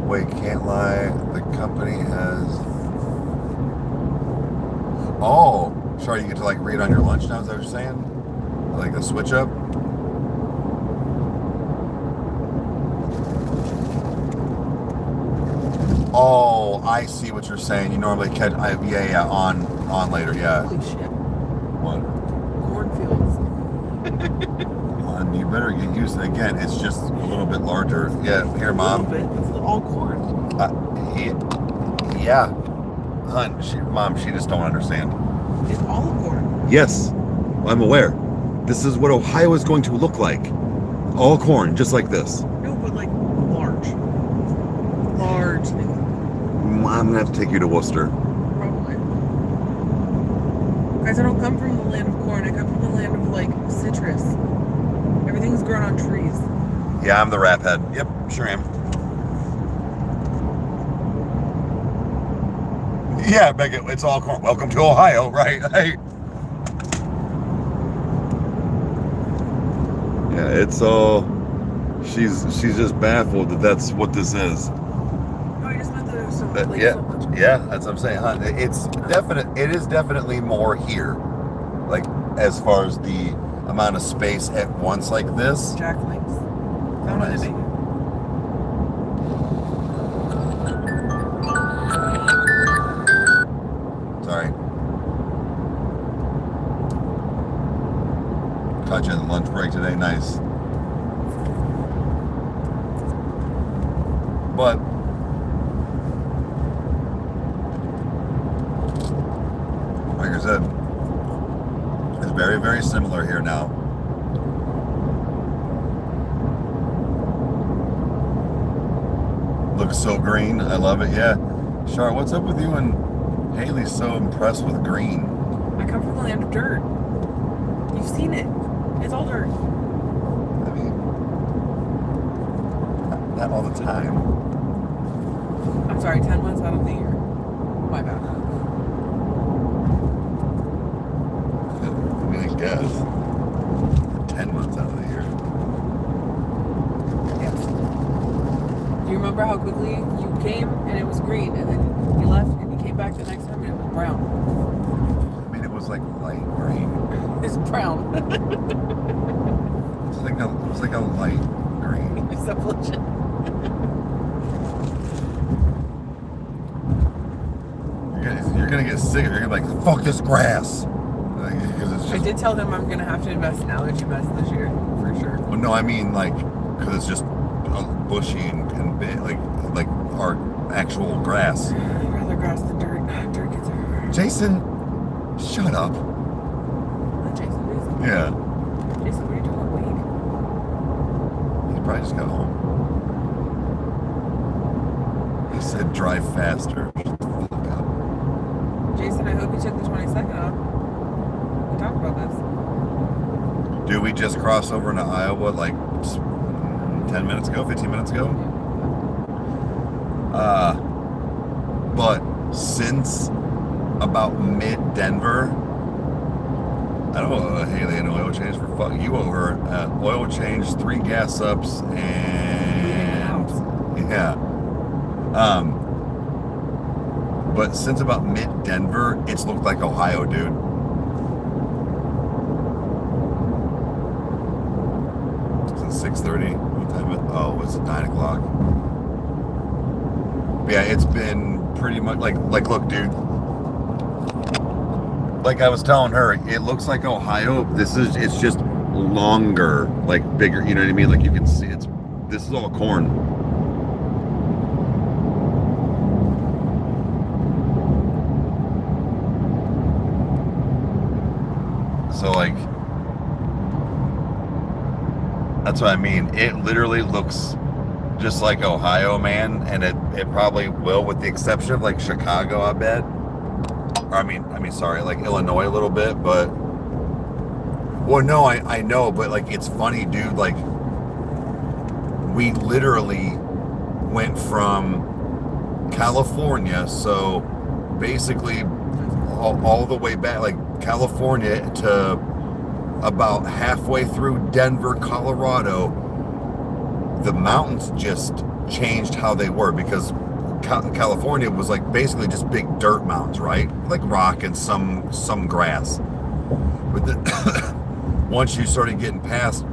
S1: Wait, can't lie. The company has. Oh, sorry. You get to like read on your lunch now. Is that what you're saying? Like the switch up. Oh, I see what you're saying. You normally catch. Yeah, on later. Yeah.
S2: Holy shit.
S1: What?
S2: Cornfields.
S1: You better get used to it. Again, it's just a little bit larger. Yeah, here, Mom.
S2: A little bit. It's all corn.
S1: Yeah. Hun, Mom, she just don't understand.
S2: It's all corn.
S1: Yes, I'm aware. This is what Ohio is going to look like. All corn, just like this.
S2: No, but like large. Large things.
S1: I'm gonna have to take you to Worcester.
S2: Probably. Guys, I don't come from the land of corn. I come from the land of like citrus. Everything's grown on trees.
S1: Yeah, I'm the rap head. Yep, sure am. Yeah, Becca, it's all corn. Welcome to Ohio, right? Hey. Yeah, it's all. She's just baffled that that's what this is.
S2: No, I just meant that there's so, like,
S1: Yeah,
S2: so much.
S1: yeah, that's what I'm saying, huh? It is definitely more here, like as far as the amount of space at once like this.
S2: Jack links. I don't know
S1: Nice.
S2: they make it.
S1: Sorry. Caught you in the lunch break today. Nice. But like I said, it's very, very similar here now. Looks so green. I love it. Yeah. Char, what's up with you and Haley's so impressed with green?
S2: I come from the land of dirt. You've seen it. It's all dirt.
S1: I mean, not all the time.
S2: I'm sorry, 10 months out of the year. My bad.
S1: I mean, I guess. 10 months out of the year.
S2: Yes. Do you remember how quickly you came and it was green, and then you left and you came back the next time and it was brown?
S1: I mean, it was like light green.
S2: It's brown.
S1: It was like a light green.
S2: It's a bullshit.
S1: You're gonna get sick. You're gonna be like, fuck this grass. Like, 'cause it's
S2: I
S1: just,
S2: did tell them I'm gonna have to invest in allergy meds this year, for sure.
S1: well, no, I mean like, because it's just bushy and big, like our actual grass.
S2: I'd rather grass than dirt. Dirt gets everywhere.
S1: Jason, shut up.
S2: Jason, what
S1: Yeah,
S2: Jason, what are you doing all week?
S1: he probably just got home. He said drive faster. Shut the fuck up.
S2: Jason, I hope you took the 22nd off. We talked about this.
S1: Dude, we just crossed over into Iowa like 10 minutes ago, 15 minutes ago. But since about mid-Denver. I don't know, Haley, an oil change for fuck you over. Oil change, 3 gas ups, and yeah. But since about mid-Denver, it's looked like Ohio, dude. Since 6:30. What time is it? Oh, it's 9 o'clock. Yeah, it's been pretty much like look, dude. Like I was telling her, it looks like Ohio. It's just longer, like bigger, you know what I mean? Like you can see this is all corn. So like, that's what I mean. It literally looks just like Ohio, man, and it probably will, with the exception of like Chicago, I bet. I mean, sorry, like Illinois a little bit, but well, no, I know, but like it's funny, dude. Like we literally went from California, so basically all the way back, like California, to about halfway through Denver, Colorado. The mountains just changed how they were, because California was like basically just big dirt mountains, right? Like rock and some grass. But then once you started getting past,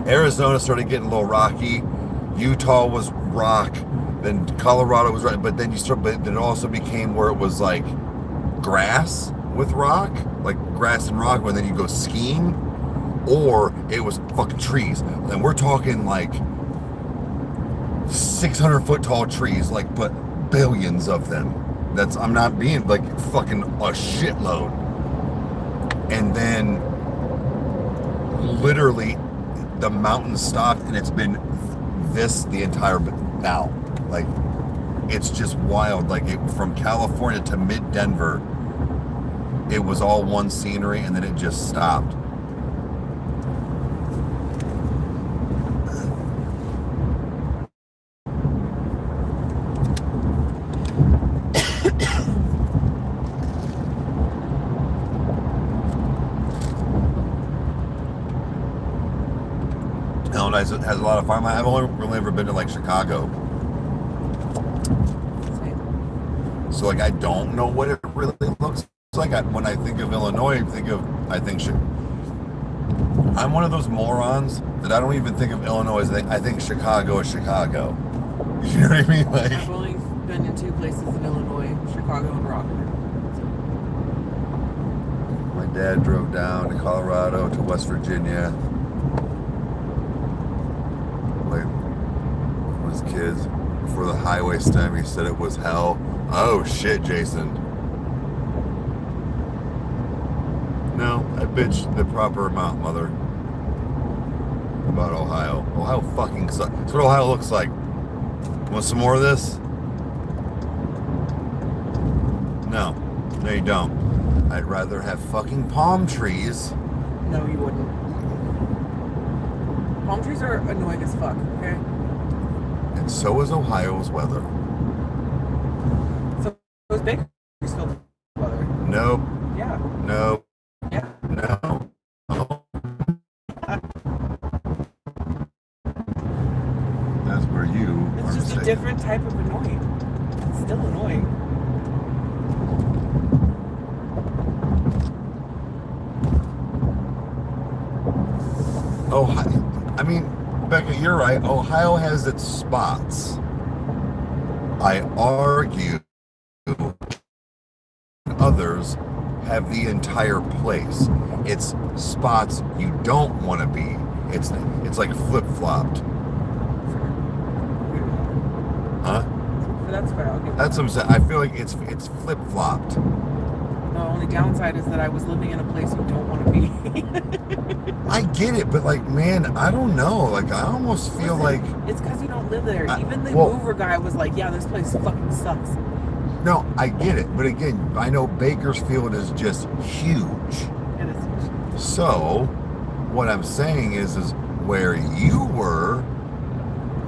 S1: Arizona started getting a little rocky. Utah was rock. Then Colorado was right. But then but then it also became where it was like grass with rock, like grass and rock. Where then you go skiing, or it was fucking trees. And we're talking like 600-foot tall trees, like, but billions of them. I'm not being like fucking a shitload. And then literally the mountain stopped, and it's been this the entire now. Like it's just wild. Like from California to mid-Denver, it was all one scenery, and then it just stopped. Illinois has a lot of farmland. I've only really ever been to like Chicago. So like I don't know what it really looks like. When I think of Illinois, I'm one of those morons that I don't even think of Illinois. I think Chicago is Chicago. You know what I mean? Like
S2: I've only been in 2 places in Illinois, Chicago and Rockford.
S1: My dad drove down to Colorado, to West Virginia. Like when his kids, before the highway stem, he said it was hell. Oh shit, Jason. No, I bitched the proper amount, mother. About Ohio. Ohio fucking sucks. That's what Ohio looks like. Want some more of this? No. No, you don't. I'd rather have fucking palm trees.
S2: No, you wouldn't. Palm trees are annoying as fuck, okay?
S1: And so is Ohio's weather.
S2: So is Bakersfield weather.
S1: Nope.
S2: Yeah.
S1: Nope.
S2: Yeah.
S1: No. Oh. That's where you
S2: It's
S1: are
S2: just
S1: mistaken.
S2: a different type of annoying. It's still annoying.
S1: Ohio, I mean, Becca, you're right. Ohio has its spots. I argue others have the entire place. It's spots you don't want to be. It's like flip-flopped. Huh?
S2: That's fair. I'll give
S1: That's what I'm saying. I feel like it's flip-flopped.
S2: The only downside is that I was living in a place you don't want to be.
S1: I get it, but like, man, I don't know. Like, I almost feel like
S2: it's because you don't live there. Even the
S1: well,
S2: mover guy was like, "Yeah, this place fucking sucks."
S1: No, I get it, but again, I know Bakersfield is just huge.
S2: It is.
S1: So, what I'm saying is where you were,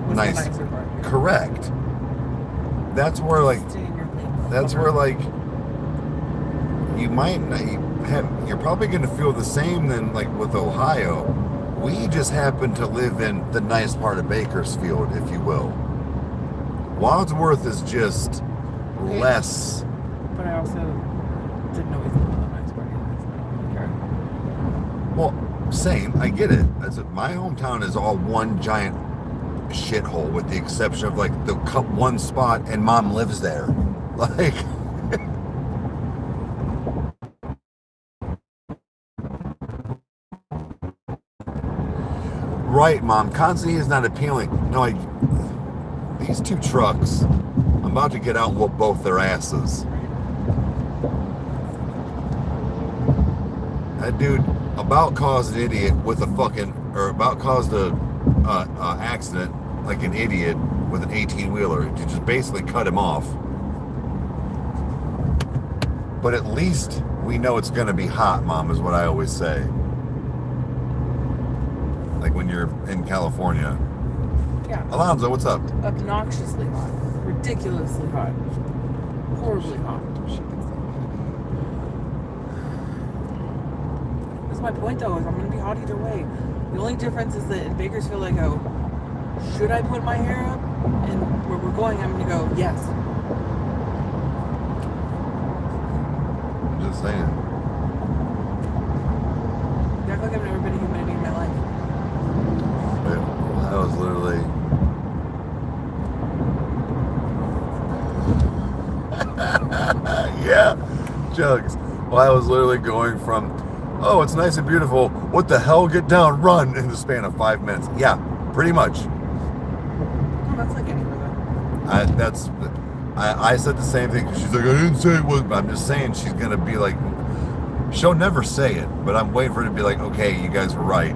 S2: Was
S1: nice,
S2: the nicer part.
S1: correct. That's where like,
S2: Stay in your lane.
S1: that's where like you might you're probably going to feel the same than like with Ohio. We just happen to live in the nice part of Bakersfield, if you will. Wadsworth is just less.
S2: But I also didn't always live in the nice part either.
S1: Well, same. I get it. My hometown is all one giant shithole, with the exception of like the one spot, and Mom lives there. Like. Right, Mom. Constantine is not appealing. No, these two trucks, I'm about to get out and whoop both their asses. That dude about caused an idiot with a about caused a accident like an idiot with an 18-wheeler. You just basically cut him off. But at least we know it's going to be hot, Mom, is what I always say. Like when you're in California.
S2: Yeah.
S1: Alonzo, what's up?
S2: Obnoxiously hot. Ridiculously hot. Horribly hot. That's my point though, is I'm going to be hot either way. The only difference is that in Bakersfield I go, should I put my hair up? And where we're going, I'm going to go, yes.
S1: I'm just saying.
S2: I feel like I've never been a human being in my life.
S1: I was literally yeah, Jugs. Well, I was literally going from, oh, it's nice and beautiful, what the hell, get down, run, in the span of 5 minutes. Yeah, pretty much.
S2: Oh, that's like anywhere though.
S1: I said the same thing, because she's like, I didn't say it was, but I'm just saying she's gonna be like, she'll never say it, but I'm waiting for her to be like, okay, you guys were right.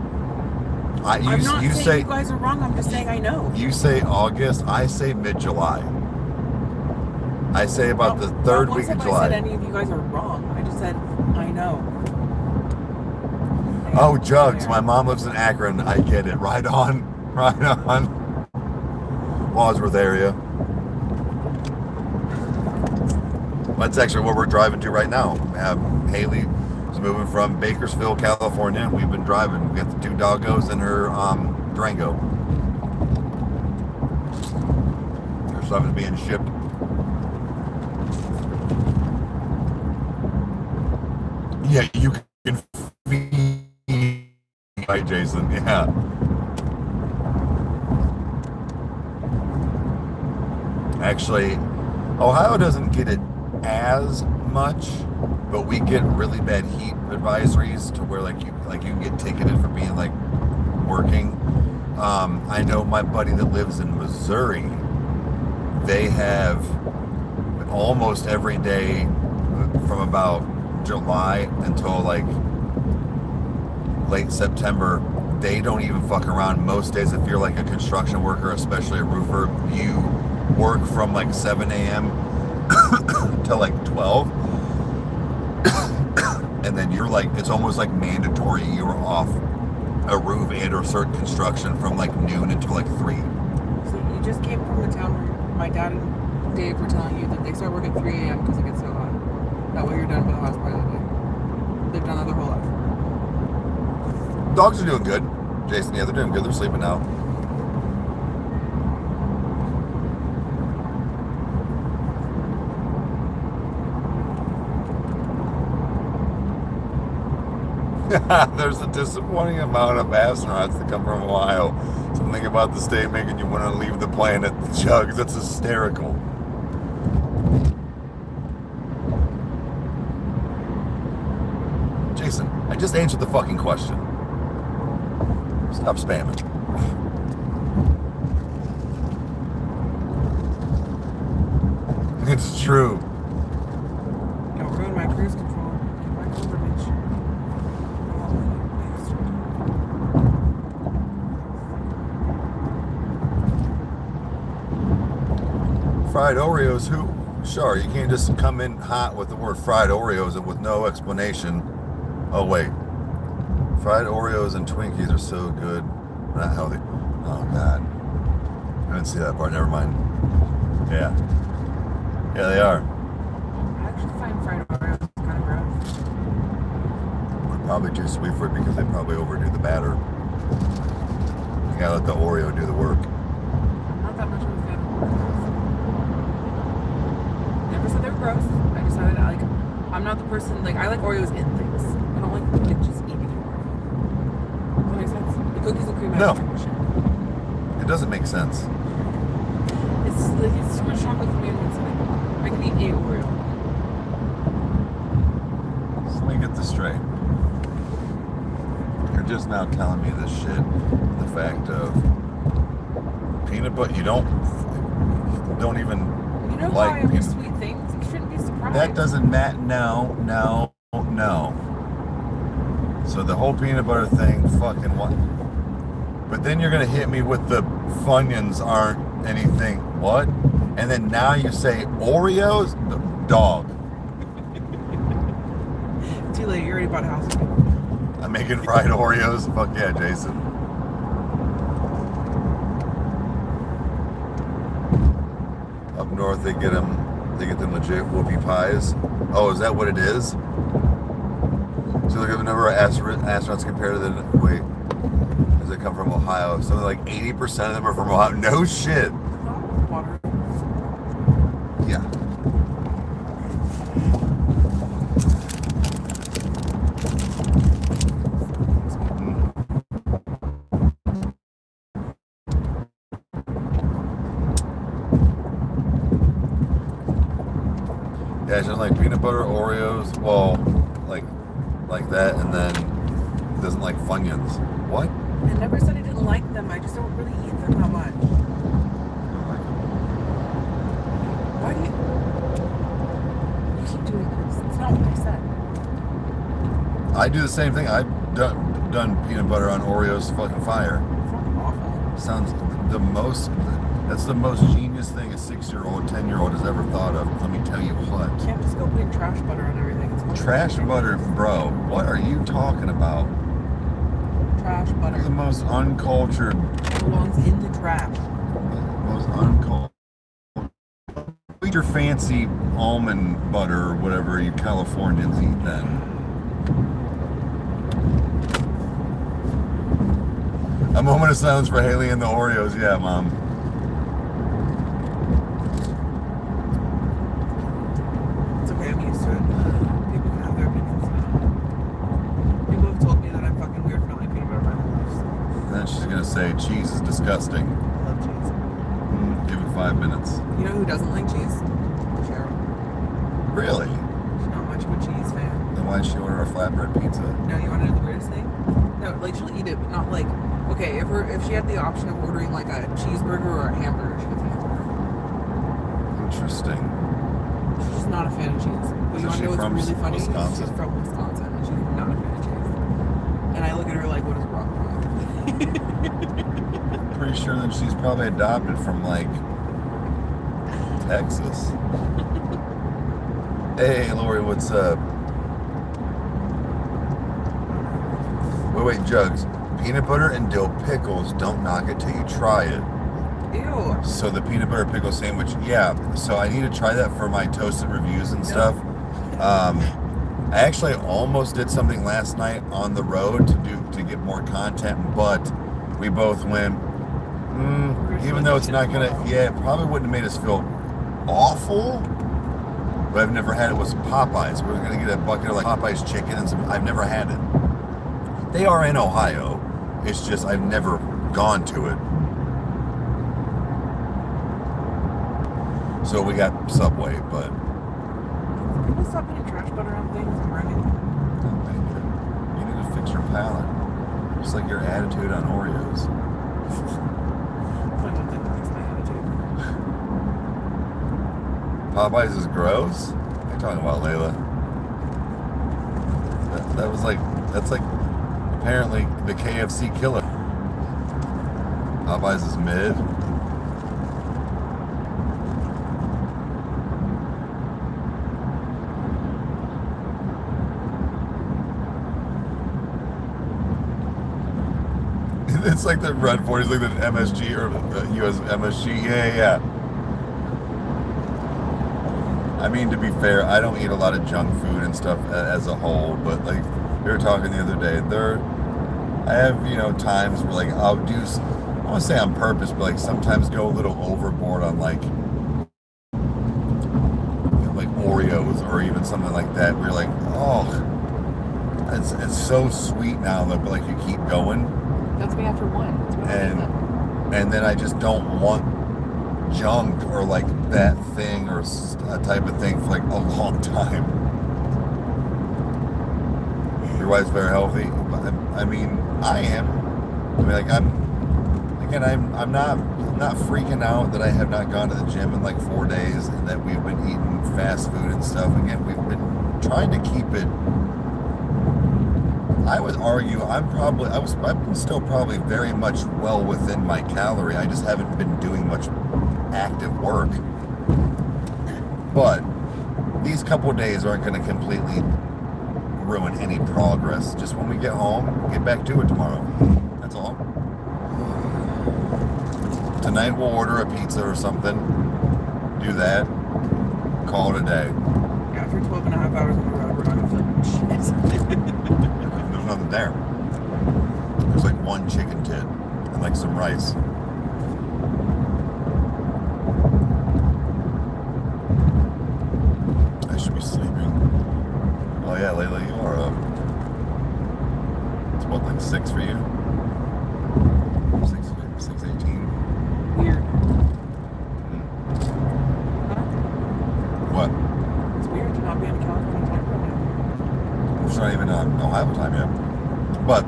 S2: I'm not saying you guys are wrong, I'm just saying I know.
S1: You say August, I say mid-July. I say about the third week of July.
S2: I said any of you guys are wrong. I just said, I know.
S1: Oh, Jugs, my mom lives in Akron. I get it. Right on. Right on. Wadsworth area. That's actually where we're driving to right now. Haley is moving from Bakersfield, California. We've been driving. We got the two doggos and her Durango. Her stuff is being shipped. Yeah, you can feed. Right, Jason. Yeah. Actually, Ohio doesn't get it as much, but we get really bad heat advisories to where like you can get ticketed for being like working. I know my buddy that lives in Missouri, they have almost every day from about July until like late September, they don't even fuck around. Most days, if you're like a construction worker, especially a roofer, you work from like 7 a.m. to like 12, and then you're like, it's almost like mandatory you're off a roof and or certain construction from like noon until like 3.
S2: So you just came from the town where my dad and Dave were telling you that they start work at 3 a.m. because it gets so hot. That way you're done by the house by the day. They've done that their whole life.
S1: Dogs are doing good, Jason. Yeah, they're doing good. They're sleeping now. There's a disappointing amount of astronauts that come from Ohio. Something about the state making you want to leave the planet. Jugs, that's hysterical. Jason, I just answered the fucking question. Stop spamming. It's true.
S2: Don't ruin my cruise control. Get back over, bitch.
S1: Fried Oreos, who? Sure, you can't just come in hot with the word fried Oreos and with no explanation. Oh, wait. Fried Oreos and Twinkies are so good. They're not healthy. Oh, God. I didn't see that part. Never mind. Yeah. Yeah, they are.
S2: actually find fried Oreos kind of gross.
S1: They're probably too sweet for it because they probably overdo the batter. You gotta let the Oreo do the work.
S2: I'm not that much of a fan of Oreos. Never said they were gross. I just said like I'm not the person like I like Oreos in things. I don't like just eating an Oreo. Does that make sense? The cookies and cream
S1: No.
S2: shit.
S1: It doesn't make sense.
S2: It's like it's too much chocolate for me in one sitting. I can eat 8 Oreo.
S1: So let me get this straight. You're just now telling me this shit. The fact of peanut butter, you don't even
S2: You know
S1: like
S2: how I every
S1: peanut.
S2: sweet things? You shouldn't be surprised.
S1: That doesn't matter. No. So the whole peanut butter thing, fucking what? But then you're gonna hit me with the Funyuns aren't anything. What? And then now you say Oreos? Dog.
S2: Too late. You already bought a house.
S1: I'm making fried Oreos. Fuck yeah, Jason. Up north, they get them legit whoopie pies. Oh, is that what it is? So look, I've never astronauts compared to the wait. Does it come from Ohio? Something like 80% of them are from Ohio. No shit.
S2: Water.
S1: Yeah. Yeah, just like peanut butter Oreos. Well, like that, and then doesn't like Funyuns. What?
S2: I never said I didn't like them. I just don't really eat them that much. Why do you keep doing this? It's not what I said.
S1: I do the same thing. I've done peanut butter on Oreos. Fucking fire.
S2: It's not awful.
S1: Sounds the most. That's the most genius thing a 6-year-old, 10-year-old has ever thought of. Let me tell you what.
S2: You can't just go putting trash butter on everything. It's
S1: Trash butter, bro. What are you talking about?
S2: trash butter.
S1: You're the most uncultured.
S2: It belongs in the trash.
S1: Most uncultured. Eat your fancy almond butter or whatever you Californians eat then. A moment of silence for Haley and the Oreos. Yeah, Mom.
S2: It's okay, I'm used to it. People can have their opinions now. People have told me that I'm fucking weird for not liking peanut butter my whole life. So.
S1: Then she's gonna say cheese is disgusting.
S2: I love cheese.
S1: Give it 5 minutes.
S2: You know who doesn't like cheese? Cheryl.
S1: Really?
S2: She's not much of a cheese fan.
S1: Then why'd she order a flatbread pizza?
S2: No, you want to know the weirdest thing? No, like she'll eat it, but not like. Okay, if she had the option of ordering like a cheeseburger or a hamburger, she would take a hamburger.
S1: Interesting.
S2: She's just not a fan of cheese. But you
S1: Is
S2: want
S1: she
S2: to know what's
S1: from
S2: really funny?
S1: Wisconsin?
S2: She's from Wisconsin, and she's not a fan of cheese. And I look at her like, what is wrong with you?
S1: Pretty sure that she's probably adopted from like Texas. Hey, Lori, what's up? Wait, Jugs. Peanut butter and dill pickles, don't knock it till you try it.
S2: Ew.
S1: So the peanut butter pickle sandwich, yeah. So I need to try that for my toasted reviews and stuff. I actually almost did something last night on the road to get more content, but we both went, even though it's not gonna, yeah, it probably wouldn't have made us feel awful. But I've never had it was Popeyes. We're gonna get a bucket of like Popeyes chicken and some. I've never had it. They are in Ohio. It's just I've never gone to it. So we got Subway, but
S2: People stop putting trash butter on things and running.
S1: you need to fix your palate. Just like your attitude on Oreos.
S2: I don't think that fix my attitude.
S1: Popeyes is gross? What are you talking about, Layla? That was like, that's like apparently the KFC killer. Popeyes is mid. It's like the Red 40s, like the MSG or US MSG. Yeah. I mean, to be fair, I don't eat a lot of junk food and stuff as a whole, but like we were talking the other day, I have, times where like I'll do, I want to say on purpose, but like sometimes go a little overboard on like Oreos or even something like that, where you're like, oh, it's so sweet now, but like you keep going.
S2: That's me after one. That's what
S1: and then I just don't want junk or like that thing or a type of thing for like a long time. Your wife's very healthy. I mean, I am. I mean, like I'm not freaking out that I have not gone to the gym in like 4 days and that we've been eating fast food and stuff. Again, we've been trying to keep it. I would argue I've been still probably very much well within my calorie. I just haven't been doing much active work. But these couple of days aren't going to completely ruin any progress. Just when we get home, we'll get back to it tomorrow. That's all. Tonight we'll order a pizza or something. Do that. Call it a day.
S2: After 12 and a half hours on the road, we're not going to feel like shit.
S1: There's nothing there. There's like one chicken tit and like some rice. I should be sleeping. Oh yeah, Layla, you are up. It's what, like 6 for you? 6:18.
S2: Weird.
S1: What?
S2: It's weird to not be in California time right now.
S1: It's not even on Ohio time yet. But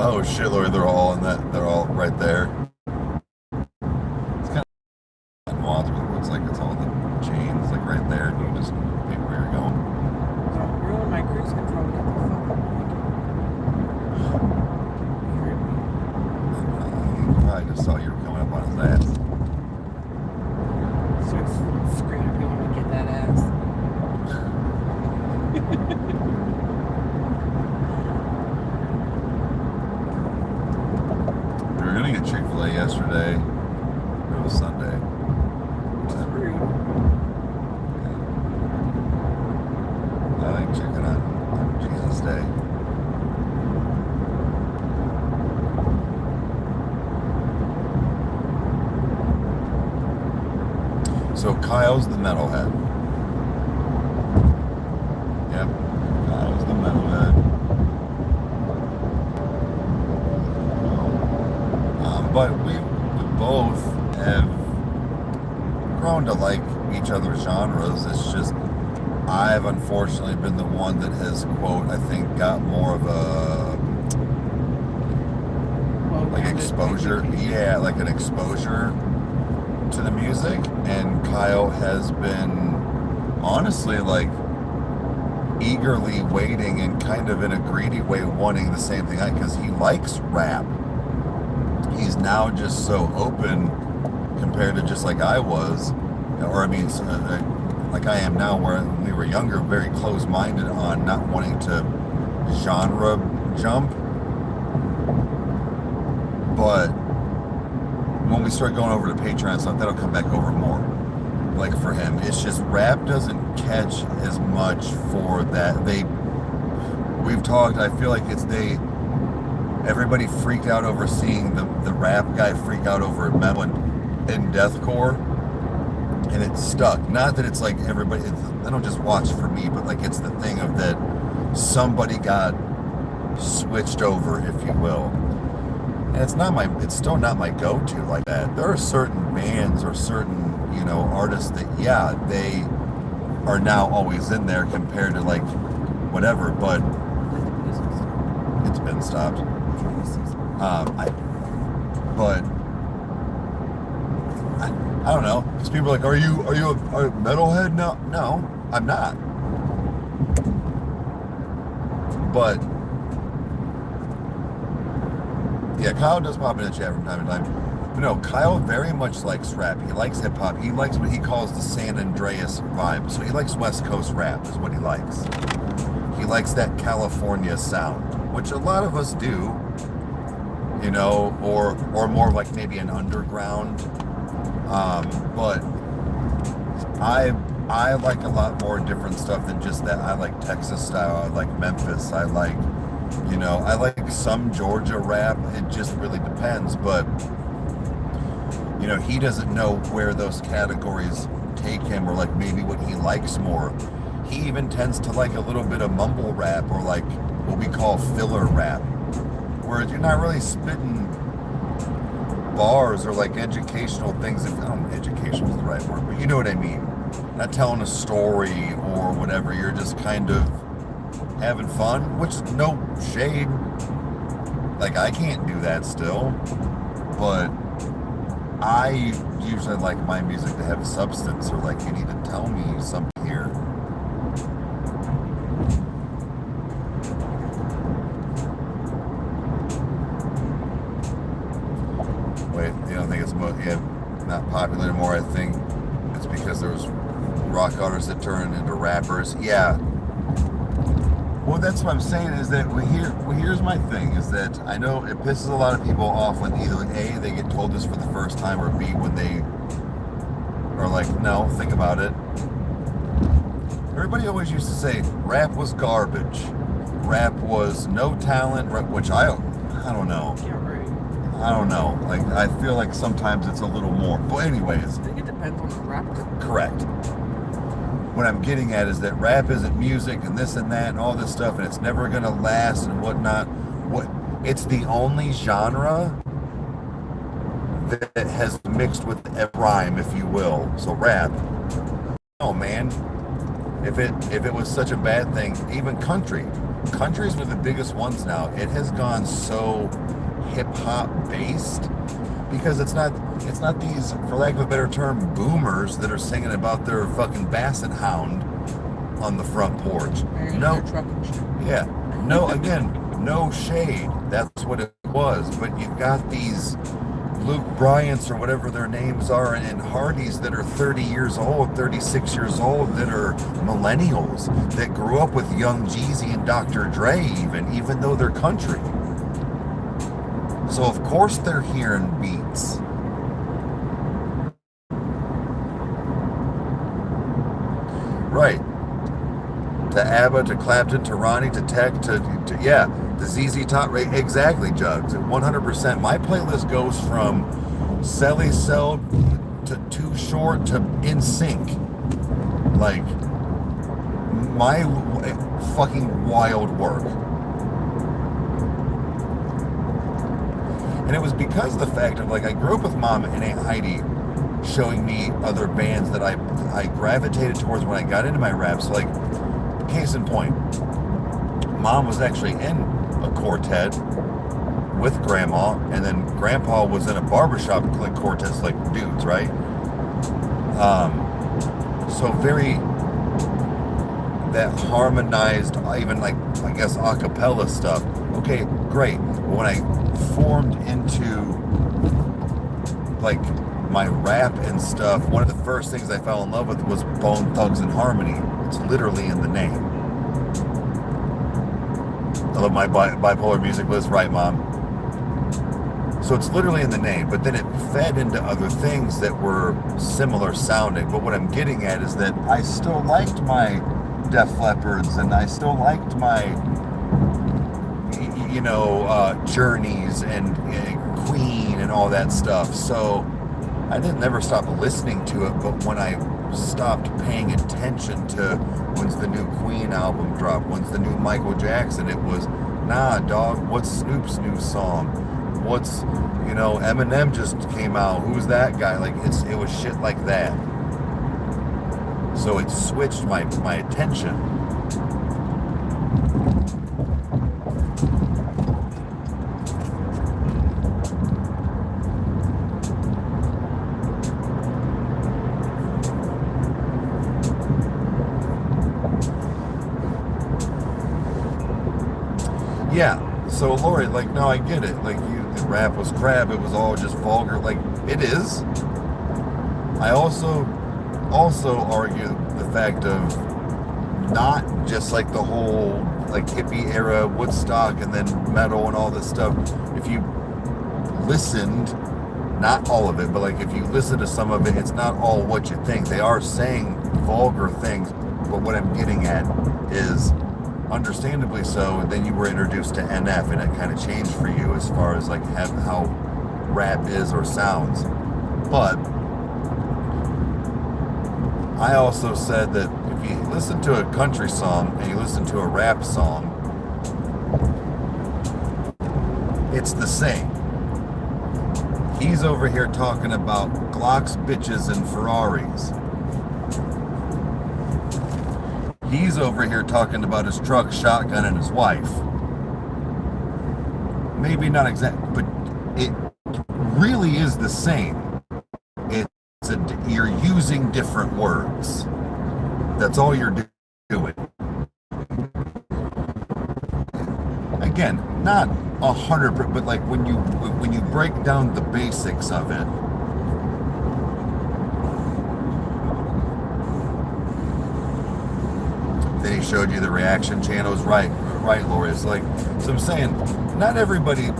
S1: oh shit, Lori, they're all right there. It's kind of nuanced, but it looks like it's all the chains like right there, and you just pick where you're going.
S2: Don't ruin my cruise control. Get the fuck up.
S1: I just saw you were coming up on his ass.
S2: Starts screaming if you want to get that ass.
S1: We were gonna get Chick-fil-A yesterday. It was Sunday. Whatever.
S2: Rude.
S1: I like chicken on Jesus Day. So Kyle's the metalhead. Yep, Kyle's the metalhead. But we both have grown to like each other's genres. It's just I've unfortunately been the one that has, quote, I think got more of a like exposure. Yeah, like an exposure to the music, and Kyle has been honestly like eagerly waiting and kind of in a greedy way wanting the same thing because he likes rap. He's now just so open compared to just like I was, or I mean like I am now, where when we were younger, very close-minded on not wanting to genre jump. But when we start going over to Patreon and stuff, that'll come back over more. Like for him, it's just rap doesn't catch as much for that. We've talked, I feel like everybody freaked out over seeing the rap guy freak out over metal and deathcore, and it's stuck. Not that it's like everybody, they don't just watch for me, but like it's the thing of that somebody got switched over, if you will. And it's still not my go-to like that. There are certain bands or certain, artists that, yeah, they are now always in there compared to like whatever, but it's been stopped. I don't know, because people are like, are you a metalhead? No, I'm not. But yeah, Kyle does pop in the chat from time to time. But no, Kyle very much likes rap. He likes hip hop. He likes what he calls the San Andreas vibe. So he likes West Coast rap is what he likes. He likes that California sound, which a lot of us do, you know, or more like maybe an underground. But I like a lot more different stuff than just that. I like Texas style. I like Memphis. I like, you know, I like some Georgia rap. It just really depends. But, you know, he doesn't know where those categories take him or like maybe what he likes more. He even tends to like a little bit of mumble rap or like what we call filler rap, where you're not really spitting bars or like educational things. I don't know, educational is the right word, but you know what I mean. Not telling a story or whatever. You're just kind of having fun, which is no shade. Like I can't do that still, but I usually like my music to have substance, or like you need to tell me something here. Wait, you don't think it's not popular anymore? I think it's because there was rock artists that turned into rappers. Yeah. Well, that's what I'm saying is that here's my thing is that I know it pisses a lot of people off when either A, they get told this for the first time, or B, when they are like, no, think about it. Everybody always used to say rap was garbage. Rap was no talent, which I don't know.
S2: Yeah, right.
S1: I don't know. Like, I feel like sometimes it's a little more. But anyways.
S2: I think it depends on the rapper.
S1: Correct. What I'm getting at is that rap isn't music and this and that and all this stuff, and it's never going to last and whatnot. It's the only genre that has mixed with a rhyme, if you will. So rap. Oh man, if it was such a bad thing, even country. Country's one of the biggest ones now. It has gone so hip hop based because it's not these, for lack of a better term, boomers that are singing about their fucking basset hound on the front porch. No, yeah, no, again, no shade. That's what it was. But you've got these Luke Bryants or whatever their names are and Hardys that are 30 years old, 36 years old, that are millennials that grew up with Young Jeezy and Dr. Dre even though they're country. So of course they're hearing beats. Right. To ABBA, to Clapton, to Ronnie, to Tech, to yeah, the ZZ Top, right? Exactly, Jugs. 100%. My playlist goes from Selly Cell to Too Short to In Sync. Like, my fucking wild work. And it was because of the fact of, like, I grew up with Mom and Aunt Heidi showing me other bands that I gravitated towards when I got into my rap. So, like, case in point, Mom was actually in a quartet with Grandma, and then Grandpa was in a barbershop like quartets, like dudes, right? So very that harmonized, even like, I guess, a cappella stuff. Okay, great. But when I formed into like my rap and stuff, one of the first things I fell in love with was Bone Thugs and Harmony. It's literally in the name. I love my bipolar music list, right, Mom? So it's literally in the name, but then it fed into other things that were similar sounding. But what I'm getting at is that I still liked my Def Leppards, and I still liked my, you know, Journeys and Queen and all that stuff. So I didn't never stop listening to it, but when I stopped paying attention to when's the new Queen album drop, when's the new Michael Jackson, it was, nah, dog, what's Snoop's new song? What's, you know, Eminem just came out, who's that guy? Like, it was shit like that. So it switched my attention. Yeah. So Lori, like, no, I get it. Like, the rap was crap. It was all just vulgar. Like, it is. I also argue the fact of not just like the whole like hippie era Woodstock and then metal and all this stuff. If you listened, not all of it, but like if you listen to some of it, it's not all what you think. They are saying vulgar things, but what I'm getting at is, understandably so, then you were introduced to NF and it kind of changed for you as far as like how rap is or sounds. But I also said that if you listen to a country song and you listen to a rap song, it's the same. He's over here talking about Glocks, bitches, and Ferraris. He's over here talking about his truck, shotgun, and his wife. Maybe not exactly, but it really is the same. You're using different words. That's all you're doing. Again, not 100%, but like when you break down the basics of it, then he showed you the reaction channels. Right, Lori. It's like, so I'm saying, not everybody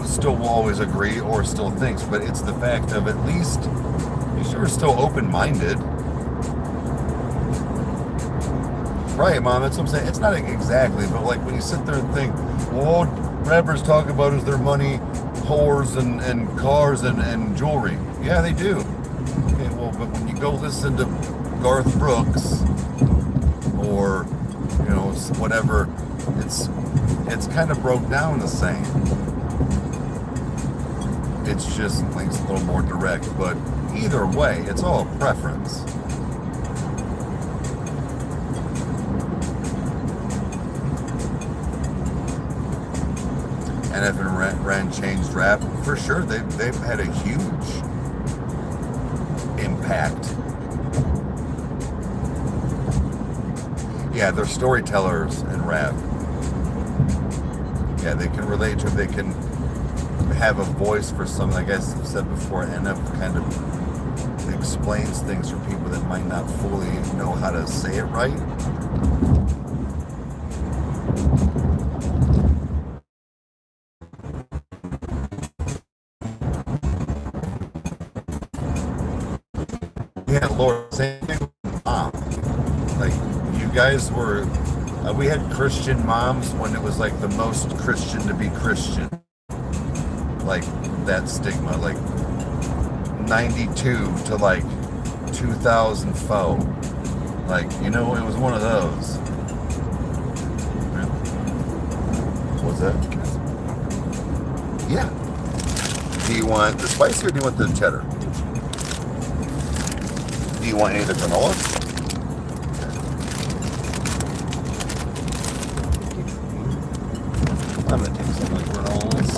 S1: still will always agree or still thinks, but it's the fact of at least you're still open-minded. Right, Mom, that's what I'm saying. It's not exactly, but like when you sit there and think, well, all rappers talk about is their money, whores, and cars, and jewelry. Yeah, they do. Okay, well, but when you go listen to Garth Brooks or, you know, whatever, it's kind of broke down the same. It's just like a little more direct, but either way, it's all preference. And if Ren changed rap, for sure, they've had a huge impact. Yeah, they're storytellers in rap. Yeah, they can relate to it. They can have a voice for something. Like I said before, NF kind of explains things for people that might not fully know how to say it right. Yeah, Lord, same thing with Mom. Like, you guys were, we had Christian moms when it was like the most Christian to be Christian. Like, that stigma, like 92 to like 2004. Like, you know, it was one of those. What's that? Yeah. Do you want the spicy or do you want the cheddar? Do you want any of the granola? I'm gonna take some of the granolas.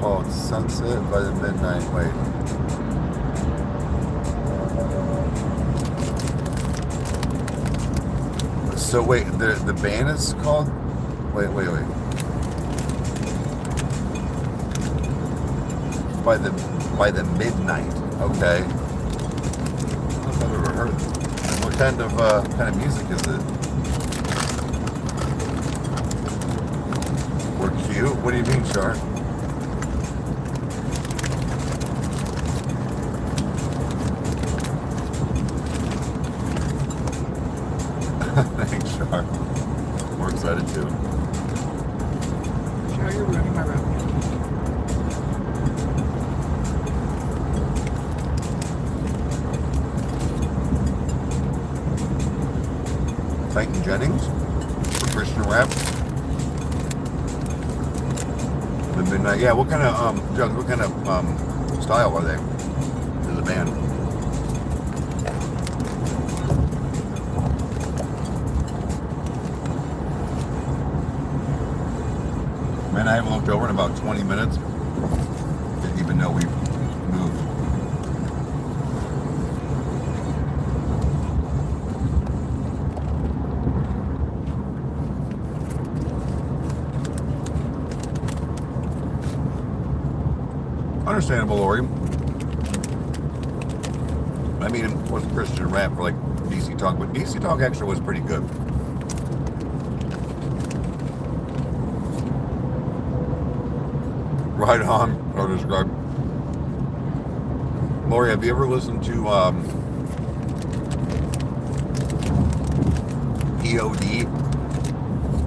S1: Called Sunset by the Midnight Wait. So wait, the band is called? Wait. By the Midnight. Okay. I don't know if I've ever heard of it. What kind of music is it? We're cute? What do you mean, Char? Thanks, Char. We're excited too.
S2: Char, you're ruining my route.
S1: Titan Jennings for Christian rap. The Midnight. Yeah, what kind of Jugs, what kind of style are they? As a band? Man, I haven't looked over in about 20 minutes. even know we moved. Understandable, Lori. I mean, it was Christian rap for like DC Talk, but DC Talk actually was pretty good. Right on, or describe. Lori, have you ever listened to POD?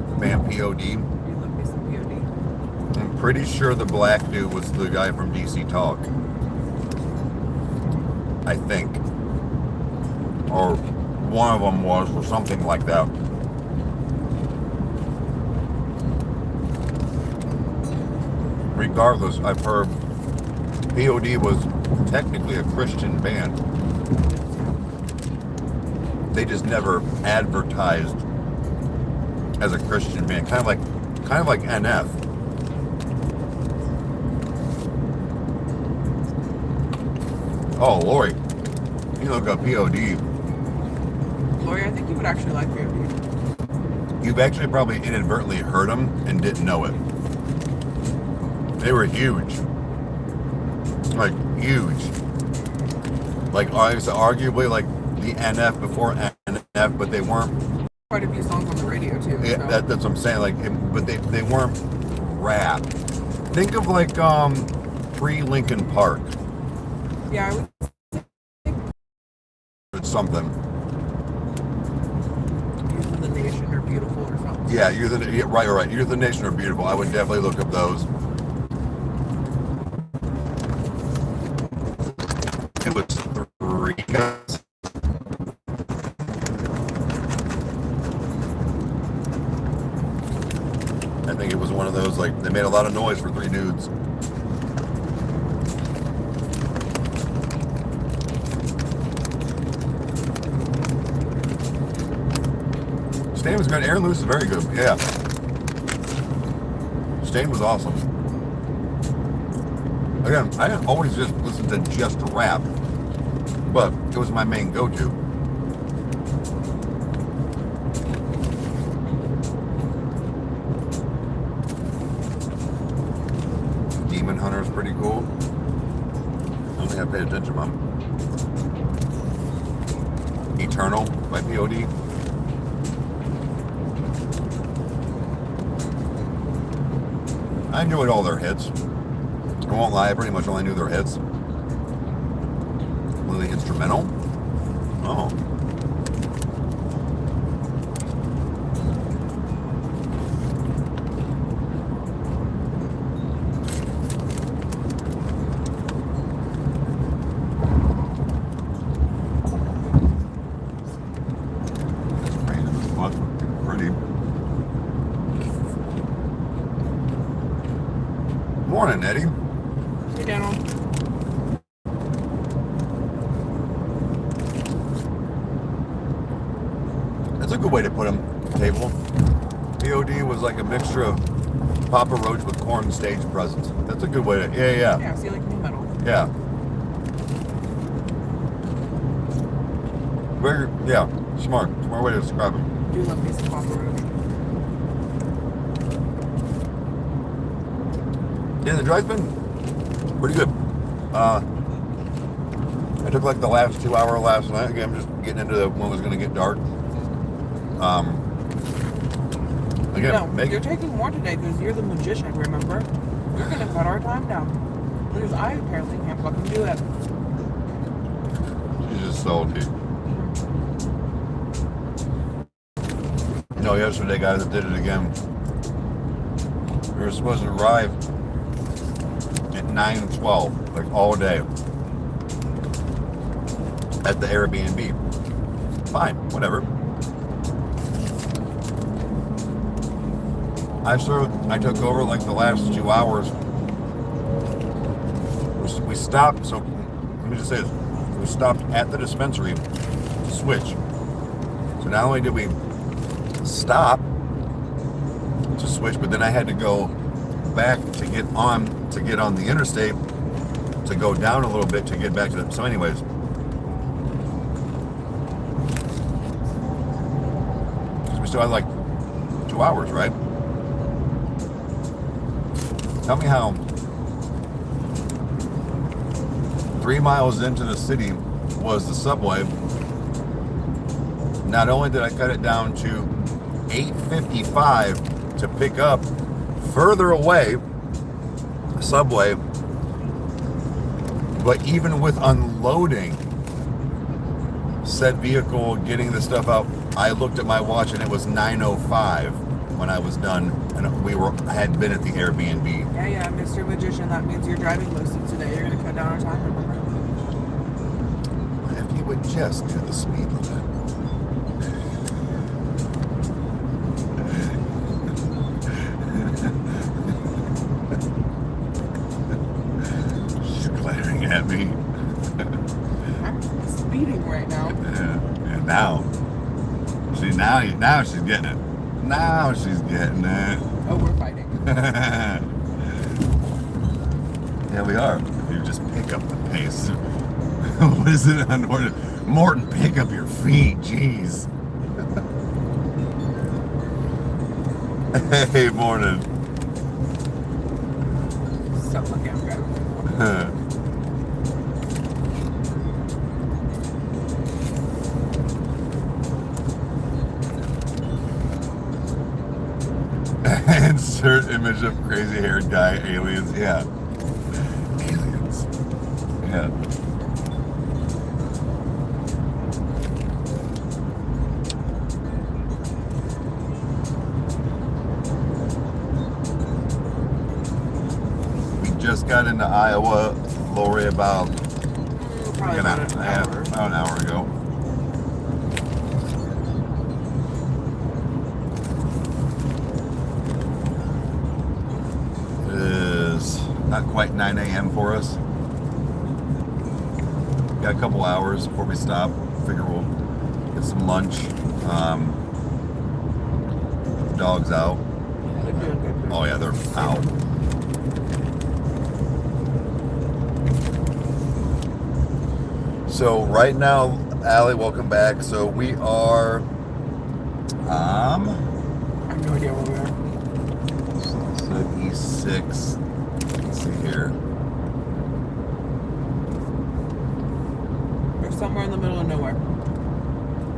S1: The band POD?
S2: You love me some POD.
S1: I'm pretty sure the black dude was the guy from DC Talk. I think. Or one of them was, or something like that. Regardless, I've heard POD was technically a Christian band. They just never advertised as a Christian band. Kind of like NF. Oh, Lori, you look up POD.
S2: Lori, I think you would actually like POD.
S1: You've actually probably inadvertently heard them and didn't know it. They were huge. Like, huge. Like, arguably like the NF before NF, but they weren't.
S2: Quite a few songs on the radio, too.
S1: Yeah,
S2: So.
S1: that's what I'm saying. Like, but they weren't rap. Think of like pre-Linkin Park.
S2: Yeah, I would.
S1: It's something.
S2: Youth of the Nation or Beautiful or something.
S1: Yeah, right. Youth of the Nation are beautiful. I would definitely look up those. It was 3 guys. I think it was one of those, like, they made a lot of noise for 3 dudes. Stain was good. Aaron Lewis is very good. Yeah. Stain was awesome. Again, I didn't always just listen to just rap, but it was my main go-to. Demon Hunter is pretty cool. I don't think I paid attention, Mom. Eternal by POD. I enjoyed all their hits. I won't lie, I pretty much only knew their hits. Really instrumental? Oh. That's rain in this spot. Pretty. Morning, Eddie.
S2: Hey, Daniel.
S1: That's a good way to put them, table. POD was like a mixture of Papa Roach with Korn stage presence. That's a good way to, yeah.
S2: Yeah, see, like new metal.
S1: Yeah. Very, yeah, smart way to describe them.
S2: I do love me some Papa Roach.
S1: Yeah, the drive's been pretty good. I took like the last 2 hour last night. Again, I'm just getting into when it was going to get dark. Again,
S2: No, you're taking more today because you're the magician, remember? You're going to cut our time down. Because I apparently can't fucking do it.
S1: She's just salty. No, yesterday, guys, I did it again. We were supposed to arrive at 9:12, like all day, at the Airbnb. Fine, whatever. I took over like the last 2 hours. We stopped, so let me just say this. We stopped at the dispensary to switch. So not only did we stop to switch, but then I had to go back to get on the interstate to go down a little bit to get back to them. So anyways, we still have like 2 hours, right? Tell me how 3 miles into the city was the subway. Not only did I cut it down to 8:55 to pick up further away subway, but even with unloading said vehicle, getting the stuff out, I looked at my watch and it was 9:05 when I was done, and I had been at the Airbnb.
S2: Yeah, Mr. Magician, that means you're driving license today. You're gonna cut down our time, remember?
S1: If you would just do the speed limit. She's glaring at me.
S2: I'm speeding right now.
S1: Yeah, now. See, now she's getting it. Now she's getting it.
S2: Oh, we're fighting.
S1: Yeah, we are. You just pick up the pace. What is it on order? Morton, pick up your feet. Jeez. Hey, morning.
S2: Stop looking at me.
S1: Insert image of crazy haired guy, aliens. Yeah. Aliens. Yeah. We just got into Iowa, Lori, about
S2: Probably about an hour.
S1: About an hour ago. Not quite 9 a.m. for us. Got a couple hours before we stop. Figure we'll get some lunch. Put the dogs out.
S2: Yeah, they're doing good.
S1: Oh yeah, they're out. So right now, Allie, welcome back. So we are
S2: I have no idea where we are.
S1: so E6. Here.
S2: We're somewhere in the middle of nowhere.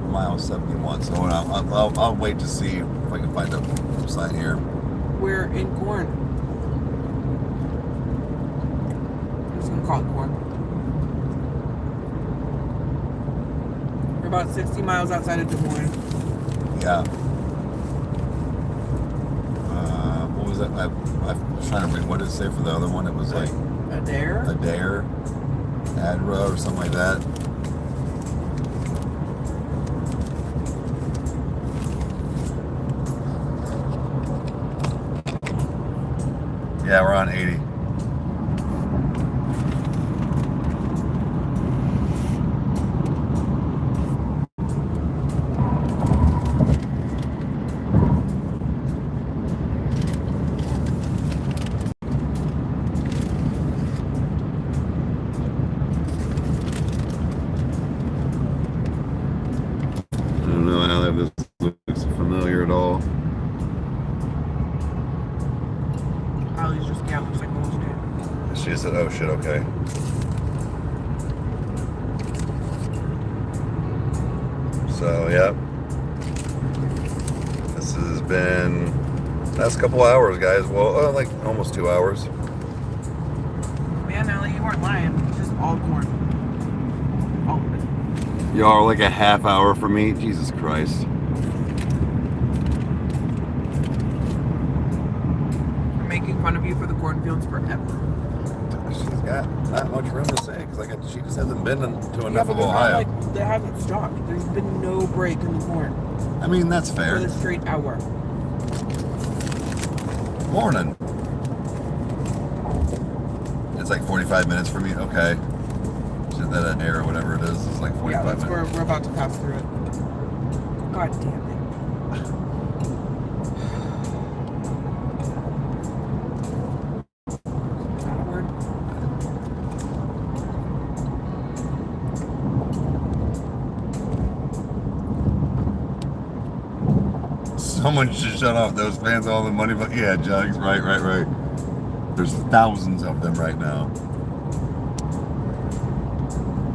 S1: Mile 71. So I'll wait to see if I can find a sign here.
S2: We're in corn. I'm just gonna call it corn. We're about 60 miles outside of Des Moines.
S1: Yeah. What was that? I'm trying to read. What did it say for the other one? It was like
S2: Adair?
S1: Adra, or something like that. Yeah, we're on 80. She said, oh shit, okay. So, yeah. This has been last couple hours, guys. Well, like almost 2 hours.
S2: Man, Allie, you weren't lying. It's just all corn. All of it.
S1: Y'all are like a half hour from me. Jesus Christ.
S2: I'm making fun of you for the cornfields forever.
S1: She's got not much room to say because she just hasn't been to enough
S2: Yeah,
S1: of
S2: but
S1: Ohio.
S2: they haven't stopped. There's been no break in the corn.
S1: I mean, that's fair.
S2: For the straight hour.
S1: Morning. It's like 45 minutes for me. Okay. Is that an air or whatever it is? It's like 45
S2: yeah, that's
S1: minutes.
S2: we're about to pass through it. God damn it. Is that a word?
S1: Someone should shut off those fans, all the money, but yeah, Jugs, right. There's thousands of them right now.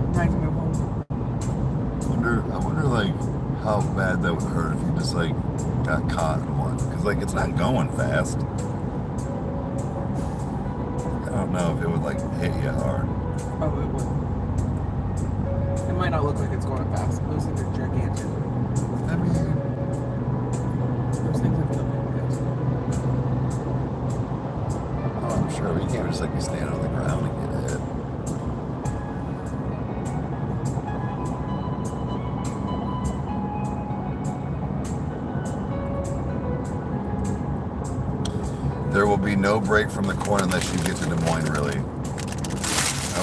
S2: Reminds me of home.
S1: I wonder like how bad that would hurt if you just like got caught in one, because like it's not going fast. I don't know if it would like hit you hard.
S2: Oh, it would. It might not look like it's going fast. Those things are gigantic.
S1: I mean,
S2: Those things have killed people.
S1: oh, I'm sure you can't just like be standing on the ground and get hit. There will be no break from the corn unless you get to Des Moines, really.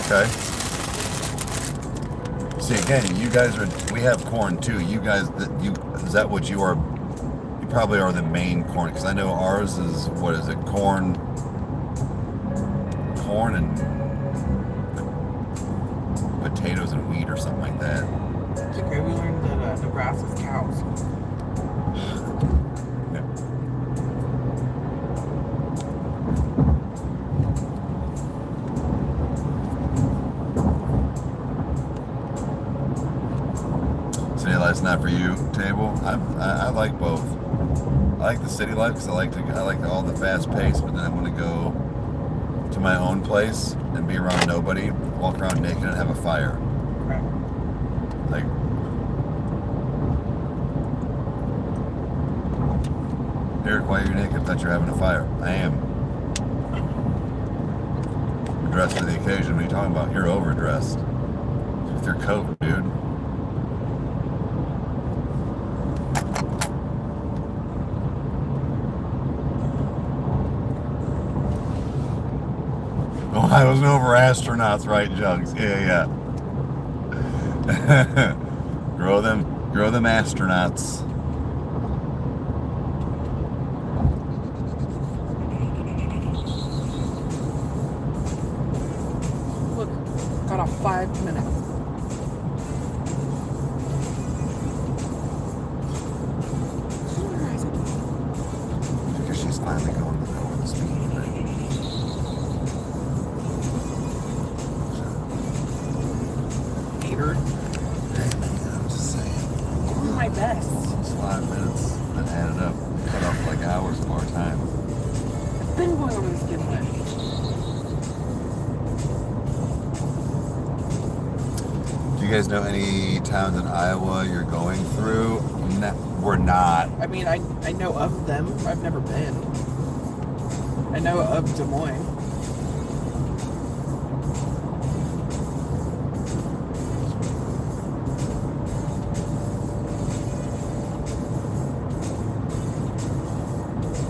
S1: Okay. See, again, you guys are, we have corn too. You guys, is that what you are? You probably are the main corn, because I know ours is, what is it, corn and potatoes and wheat or something like that.
S2: It's okay, we learned that Nebraska's cows.
S1: City life's not for you, table. I like both. I like the city life because I like all the fast pace, but then I want to go to my own place and be around nobody, walk around naked and have a fire.
S2: Right.
S1: Like, Eric, why are you naked? I thought you were having a fire. I am. You're dressed for the occasion. What are you talking about? You're overdressed. With your coat, dude. Oh, I wasn't over astronauts, right, Jugs? Yeah. grow them astronauts.
S2: Look, got off 5 minutes. Where is it?
S1: Because she's finally going to go with the speed limit.
S2: Gator.
S1: Hey man, I'm just saying.
S2: Doing my best.
S1: Those 5 minutes that added up, cut off like hours of our time.
S2: I've been going over this skin limit.
S1: Do you guys know any towns in Iowa you're going through? No, we're not.
S2: I mean, I know of them. I've never been. I know of Des Moines.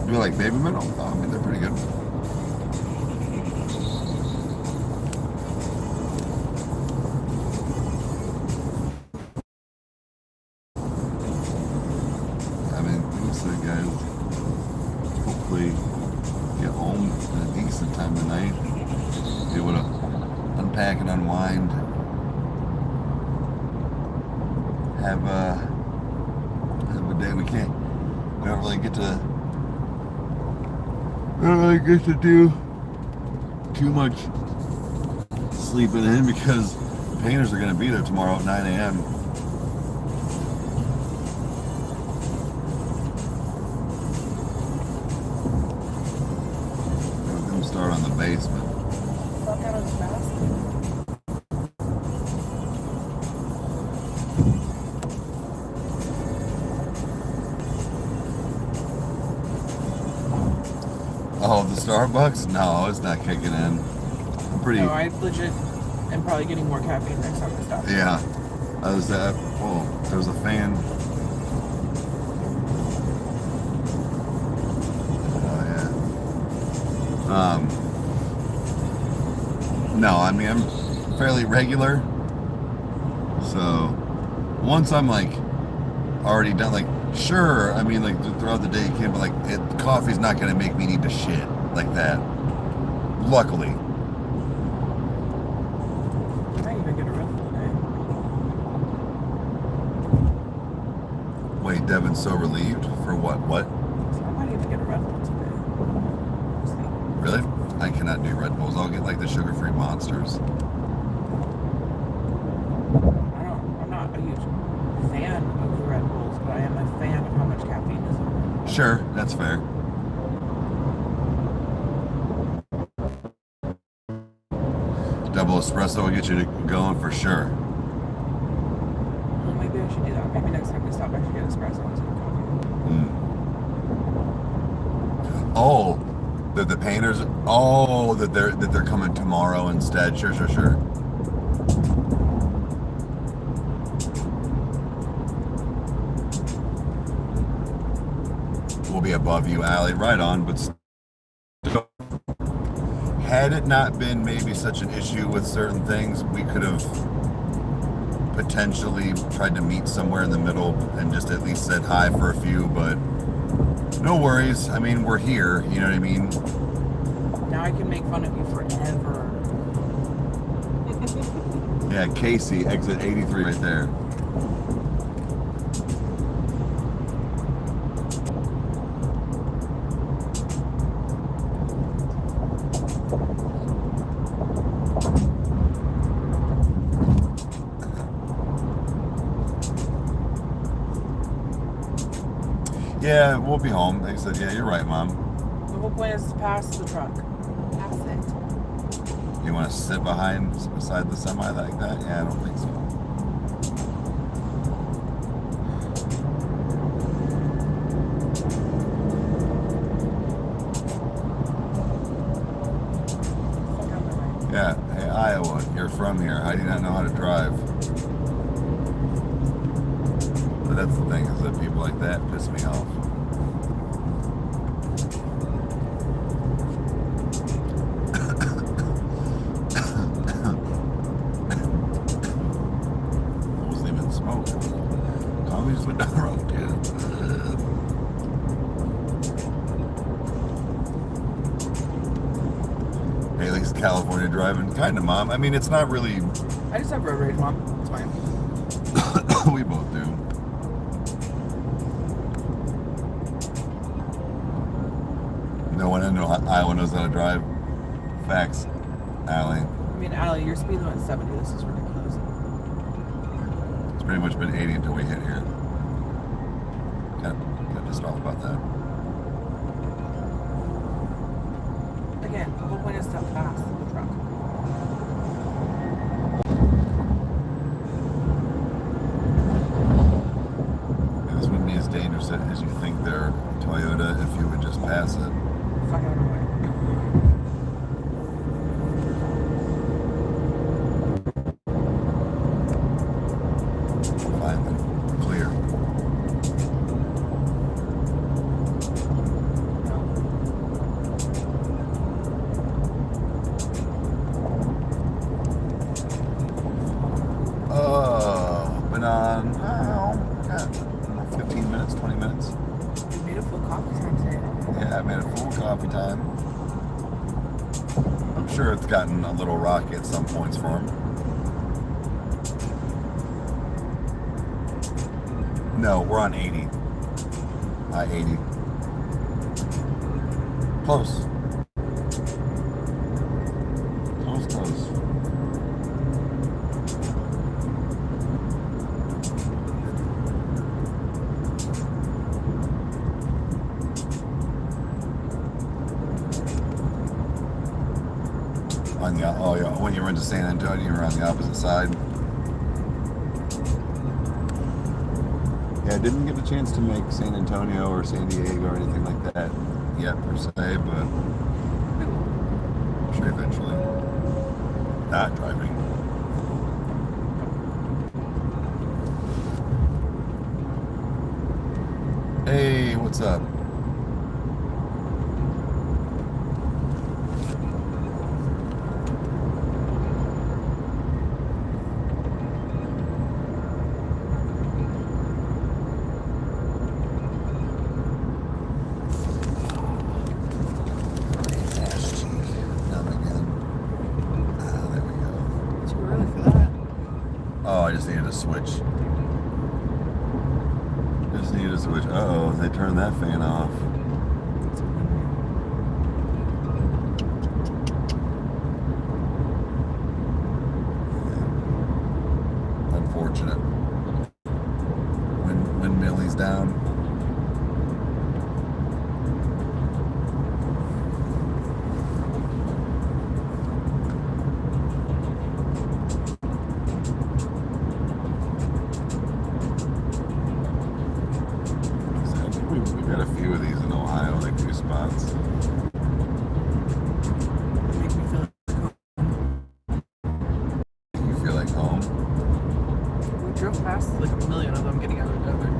S1: You like Baby Metal? Oh, I mean, they're pretty good. I mean, honestly, guys, hopefully get home at a decent time of night. Be able to unpack and unwind. Have a day we don't really get to do too much sleeping in because the painters are going to be there tomorrow at 9 a.m. We're going to start on the basement.
S2: Fuck out of the basket.
S1: Oh, the Starbucks? No, it's not kicking in. I'm pretty.
S2: No, I legit am probably getting more caffeine next time I stop.
S1: Yeah. I was at. Oh, there was a fan. Oh yeah. No, I mean I'm fairly regular. So once I'm like already done, like sure, I mean like throughout the day you can, but like coffee's not gonna make me need to shit like that. Luckily.
S2: I didn't even get a run today.
S1: Wait, Devin's so relieved for what? What?
S2: So I might even get a Red Bull today. We'll see.
S1: Really? I cannot do Red Bulls. I'll get like the sugar-free monsters.
S2: I'm not a huge fan of the Red Bulls, but I am a fan of how much caffeine is in them.
S1: Sure, that's fair. Double espresso will get you going for sure.
S2: Well, maybe I should do that. Maybe next time we stop, I should get espresso instead of coffee.
S1: Oh, the painters. Oh, that they're coming tomorrow instead. Sure. We'll be above you, Allie. Right on, but still, had it not been maybe such an issue with certain things, we could have potentially tried to meet somewhere in the middle and just at least said hi for a few, but no worries. I mean, we're here, you know what I mean?
S2: Now I can make fun of you forever.
S1: Yeah, Casey, exit 83 right there. Yeah, we'll be home. Like I said, yeah, you're right, Mom.
S2: The whole point is to pass the truck. Pass it.
S1: You want to sit beside the semi like that? Yeah, I don't think so. Yeah, hey, Iowa, you're from here. How do you not know how to drive? But that's the thing, is that people like that piss me off. I wasn't even smoking. Coffee just went down the road, dude. Hey, at least California driving, kind of, Mom. I mean, it's not really.
S2: I just have road rage, Mom. It's fine.
S1: We both do. No one in Iowa knows how to drive. Facts, Allie.
S2: I mean, Allie, your speed limit's 70. This is ridiculous.
S1: It's pretty much been 80 until we hit here. Got pissed off about that.
S2: Again, the whole point is to pass the truck.
S1: This wouldn't be as dangerous as you think they're Toyota if you would just pass it.
S2: Fuck out of the way.
S1: Finally, clear. Been on, 15 minutes, 20 minutes.
S2: You made a full coffee time today.
S1: Yeah, I made a full coffee time. I'm sure it's gotten a little rocky at some points for him. No, we're on 80. I-80. Close. Close. Oh yeah, when you went to San Antonio, you were on the opposite side. Yeah, I didn't get a chance to make San Antonio or San Diego or anything like that yet per se, but I'm sure eventually. Not driving. Hey, what's up? Switch. This Just need to switch. Uh-oh, they turned that fan off. Unfortunate. Windmillie's down. We've got a few of these in Ohio, like 2 spots.
S2: Make me feel
S1: You feel like home?
S2: we drove past like a million of them getting out of the desert.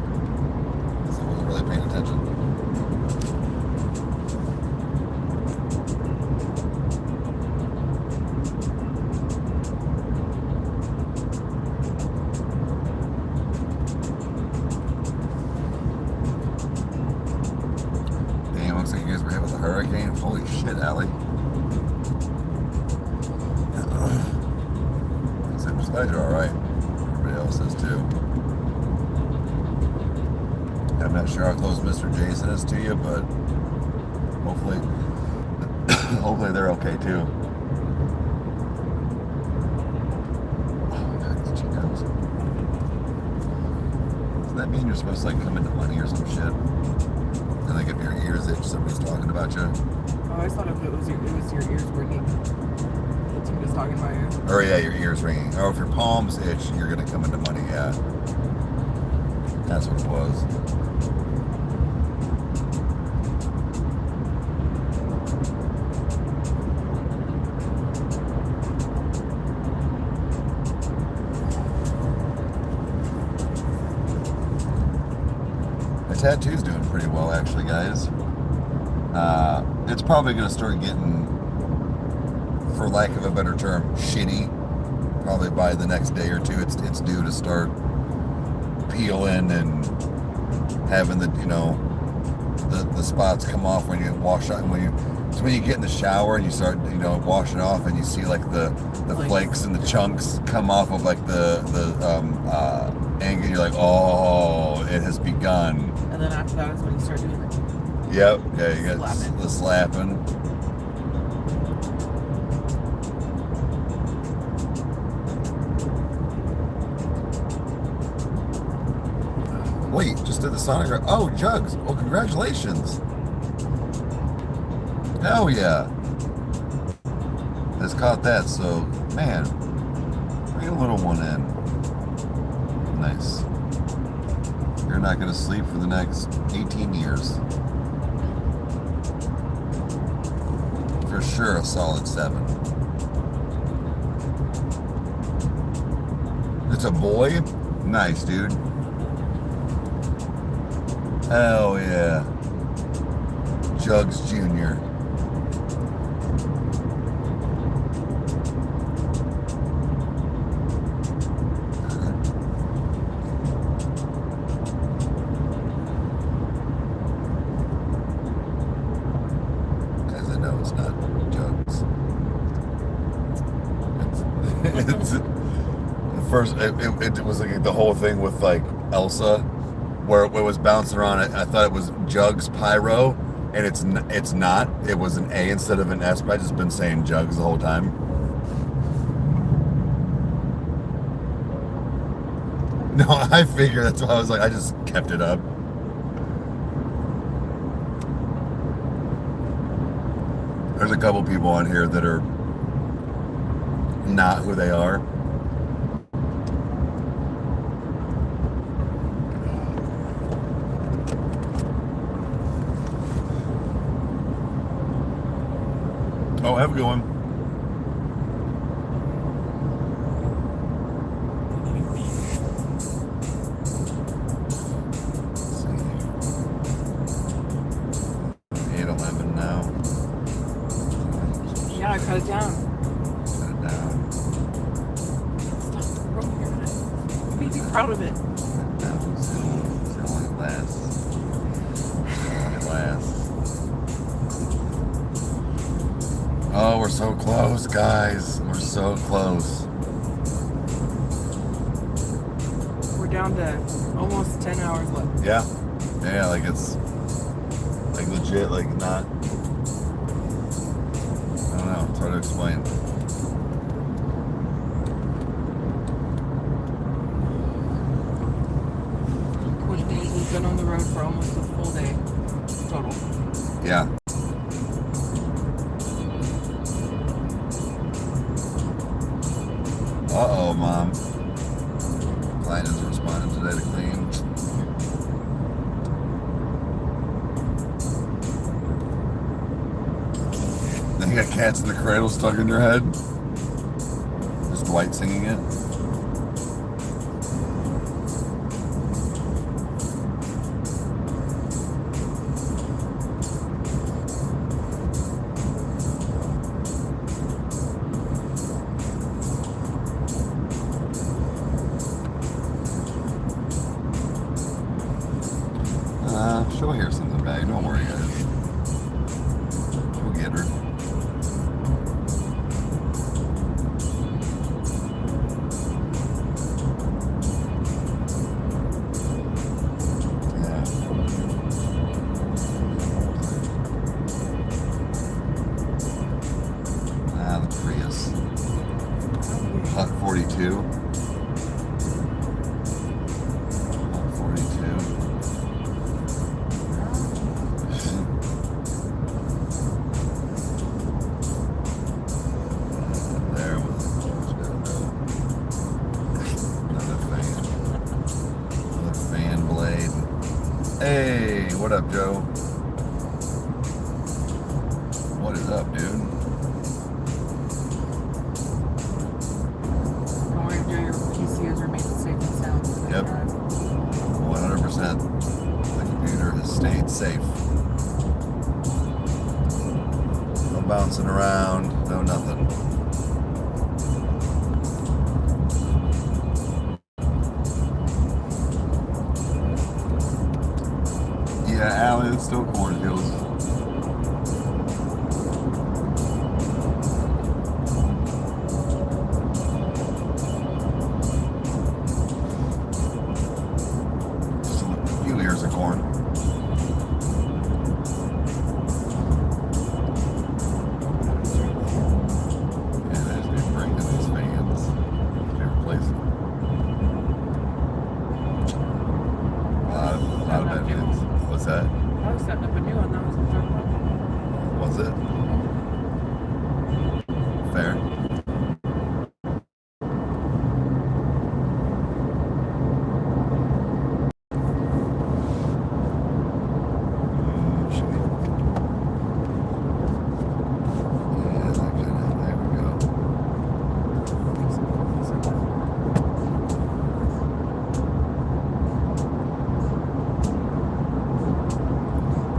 S1: So I wasn't really paying attention. Damn, looks like you guys were hit with a hurricane. Holy shit, Allie. Looks like those guys are alright. Everybody else is too. I'm not sure how close Mr. Jason is to you, but hopefully, hopefully they're okay too. Oh God, itchy nose. Does that mean you're supposed to like come into money or some shit? And like if your ears itch, somebody's talking about you?
S2: Oh, I always thought if it was your ears ringing. That's who was talking about you.
S1: Or yeah, your ears ringing. Or if your palms itch, you're gonna come into money. Yeah, that's what it was. My tattoo's doing pretty well, actually, guys. It's probably gonna start getting, for lack of a better term, shitty. Probably by the next day or two, it's due to start peeling and having the the spots come off when you wash out. It's when you get in the shower and you start washing off and you see like the flakes and the chunks come off of like the angle. You're like, oh, it has begun.
S2: And then after that is when you start doing it.
S1: Yep. Yeah, you got
S2: Slapping.
S1: the slapping. Wait, just did the sonogram. Oh, Jugs. Well, congratulations. Hell yeah. Has caught that, so, man, bring a little one in. Nice. You're not going to sleep for the next 18 years. For sure, a solid 7. It's a boy? Nice, dude. Hell yeah. Jugs Jr. Guys, I know it's not Jugs. It's first, it was like the whole thing with like Elsa, where it was bouncing around. I thought it was Jugs Pyro, and it's not. It was an A instead of an S, but I've just been saying Jugs the whole time. No, I figured that's why I was like, I just kept it up. There's a couple people on here that are not who they are. Oh, have a good one. Let's see. 8:11 now.
S2: Yeah, I cut it down.
S1: Cut it down.
S2: Stop throwing your knife. Be proud of it.
S1: Cut it down. See how long it lasts. See how long it lasts. Oh, we're so close, guys. We're so close.
S2: We're down to almost 10 hours left.
S1: Yeah. Yeah, like it's like legit, like not, I don't know, it's hard to explain.
S2: Which means we've been on the road for almost a full day total.
S1: Yeah. Uh-oh, Mom. Client isn't responding today to clean. Then you got Cats in the Cradle stuck in your head. Is Dwight singing it? She'll hear something back. Don't worry, guys. We'll get her. Yeah. Ah, the Prius. Hot 42. Hot 42. Hey, what up, Joe? What is up, dude?
S2: Don't worry, Joe, your PC has remained safe and sound.
S1: Yep. 100%. The computer has stayed safe. No bouncing around, no nothing. Yeah, Allie, it's still cornfields. Just a few ears of corn. Yeah, they just be bringing these fans. They replace them. A lot of bad fans. What's that?
S2: I was setting up a new one. That was the third one.
S1: Was it? Fair. Yeah, that kind of, there we go.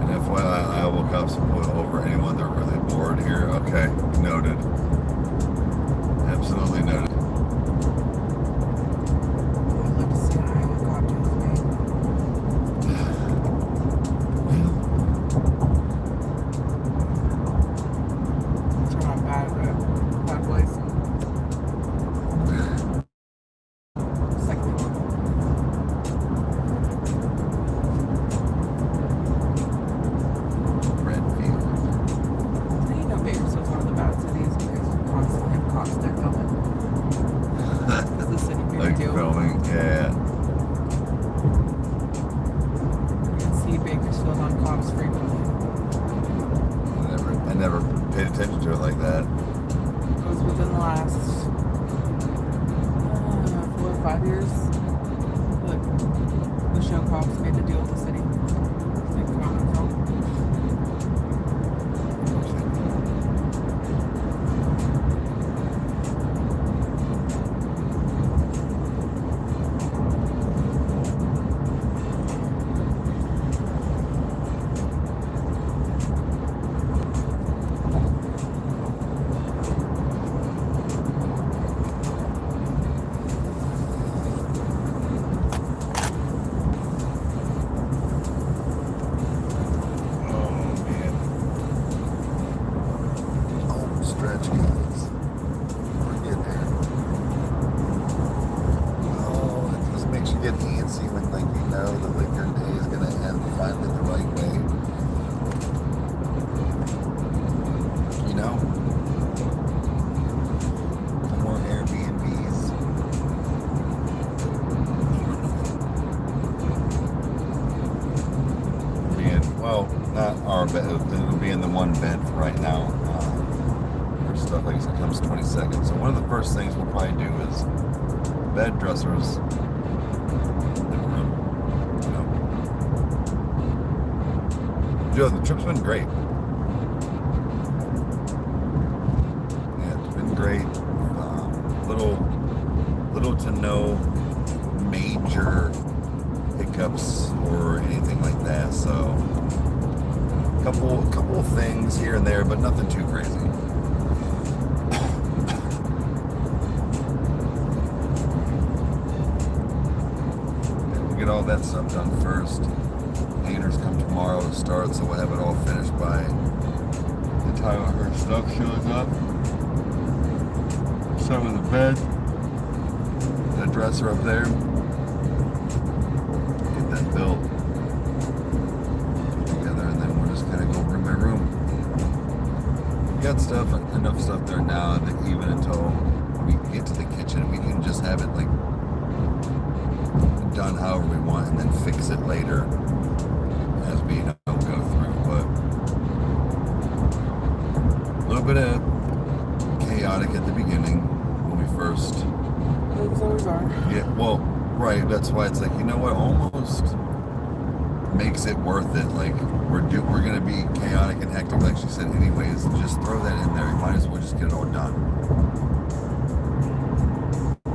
S1: And FYI, Iowa cops will pull over anyone they're really bored here. Okay, noted. Absolutely noted.
S2: I'd love to see an Iowa cop do with me. Turn on bad boys. Second one.
S1: Redfield.
S2: You know Bakersfield's one of the bad cities because you constantly have cops there filming. Because the city people
S1: Like
S2: do.
S1: filming, yeah.
S2: You can see Bakersfield on cops frequently.
S1: I never paid attention to it like that.
S2: It was within the last 4 or 5 years. The show cops made a deal with the city. They come out and film.
S1: get antsy when like you know that like your day is gonna end finally the right way. You know? More Airbnbs. Well, not our bed. It'll be in the one bed for right now. Our stuff, like I said, comes 20 seconds. So one of the first things we'll probably do is bed dressers. Living room. You know. Joe, the trip's been great. Yeah, it's been great. Little to no major hiccups or anything like that. So couple of things here and there, but nothing too crazy. We'll get all that stuff done first. Painters come tomorrow to start, so we'll have it all finished by the time her stuff shows up. Start with the bed, the dresser up there. Get that built. Got enough stuff there now that even until we get to the kitchen, we can just have it like done however we want and then fix it later as we go through. But a little bit of chaotic at the beginning when we first.
S2: Those always are.
S1: Yeah, well, right. That's why it's like, you know what, almost makes it worth it. Like we're gonna be chaotic and hectic, like she said. Anyways, just throw that in there. You might as well just get it all done.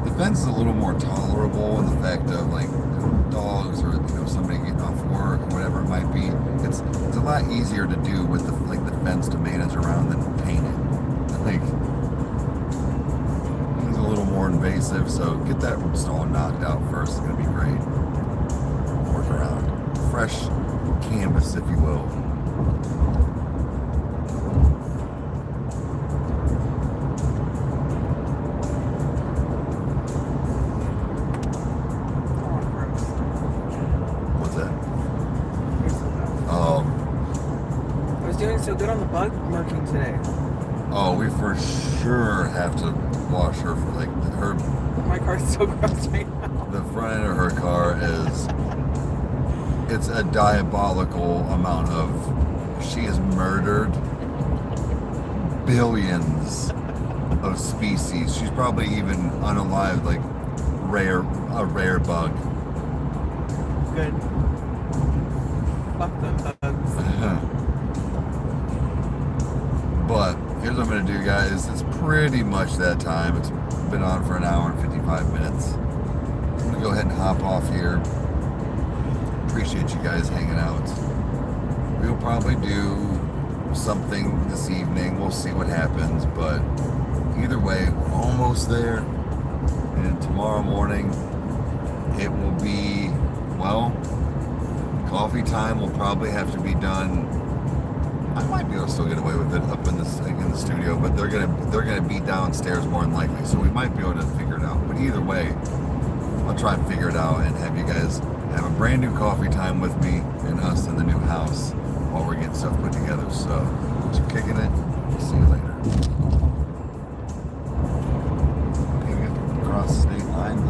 S1: The fence is a little more tolerable in the fact of like dogs or somebody getting off work or whatever it might be. It's a lot easier to do with the fence to manage around than paint it. Like it's a little more invasive, so get that stall knocked out first. It's gonna be great. Work around. Fresh canvas, if you will. What's that?
S2: I was doing so good on the bug marking today.
S1: Oh, we for sure have to wash her for like her.
S2: My car's so gross right now.
S1: The front end of her car is. It's a diabolical amount of. She has murdered billions of species. She's probably even unalived, like a rare bug.
S2: Good. Fuck them bugs.
S1: But here's what I'm gonna do, guys. It's pretty much that time. It's been on for an hour and 55 minutes. I'm gonna go ahead and hop off here. Appreciate you guys hanging out. We'll probably do something this evening. We'll see what happens, but either way, we're almost there. And tomorrow morning, it will be, well, coffee time will probably have to be done. I might be able to still get away with it up in the studio, but they're gonna be downstairs more than likely, so we might be able to figure it out. But either way, I'll try and figure it out and have you guys have a brand new coffee time with me and us in the new house while we're getting stuff put together. So, thanks for kicking it. See you later.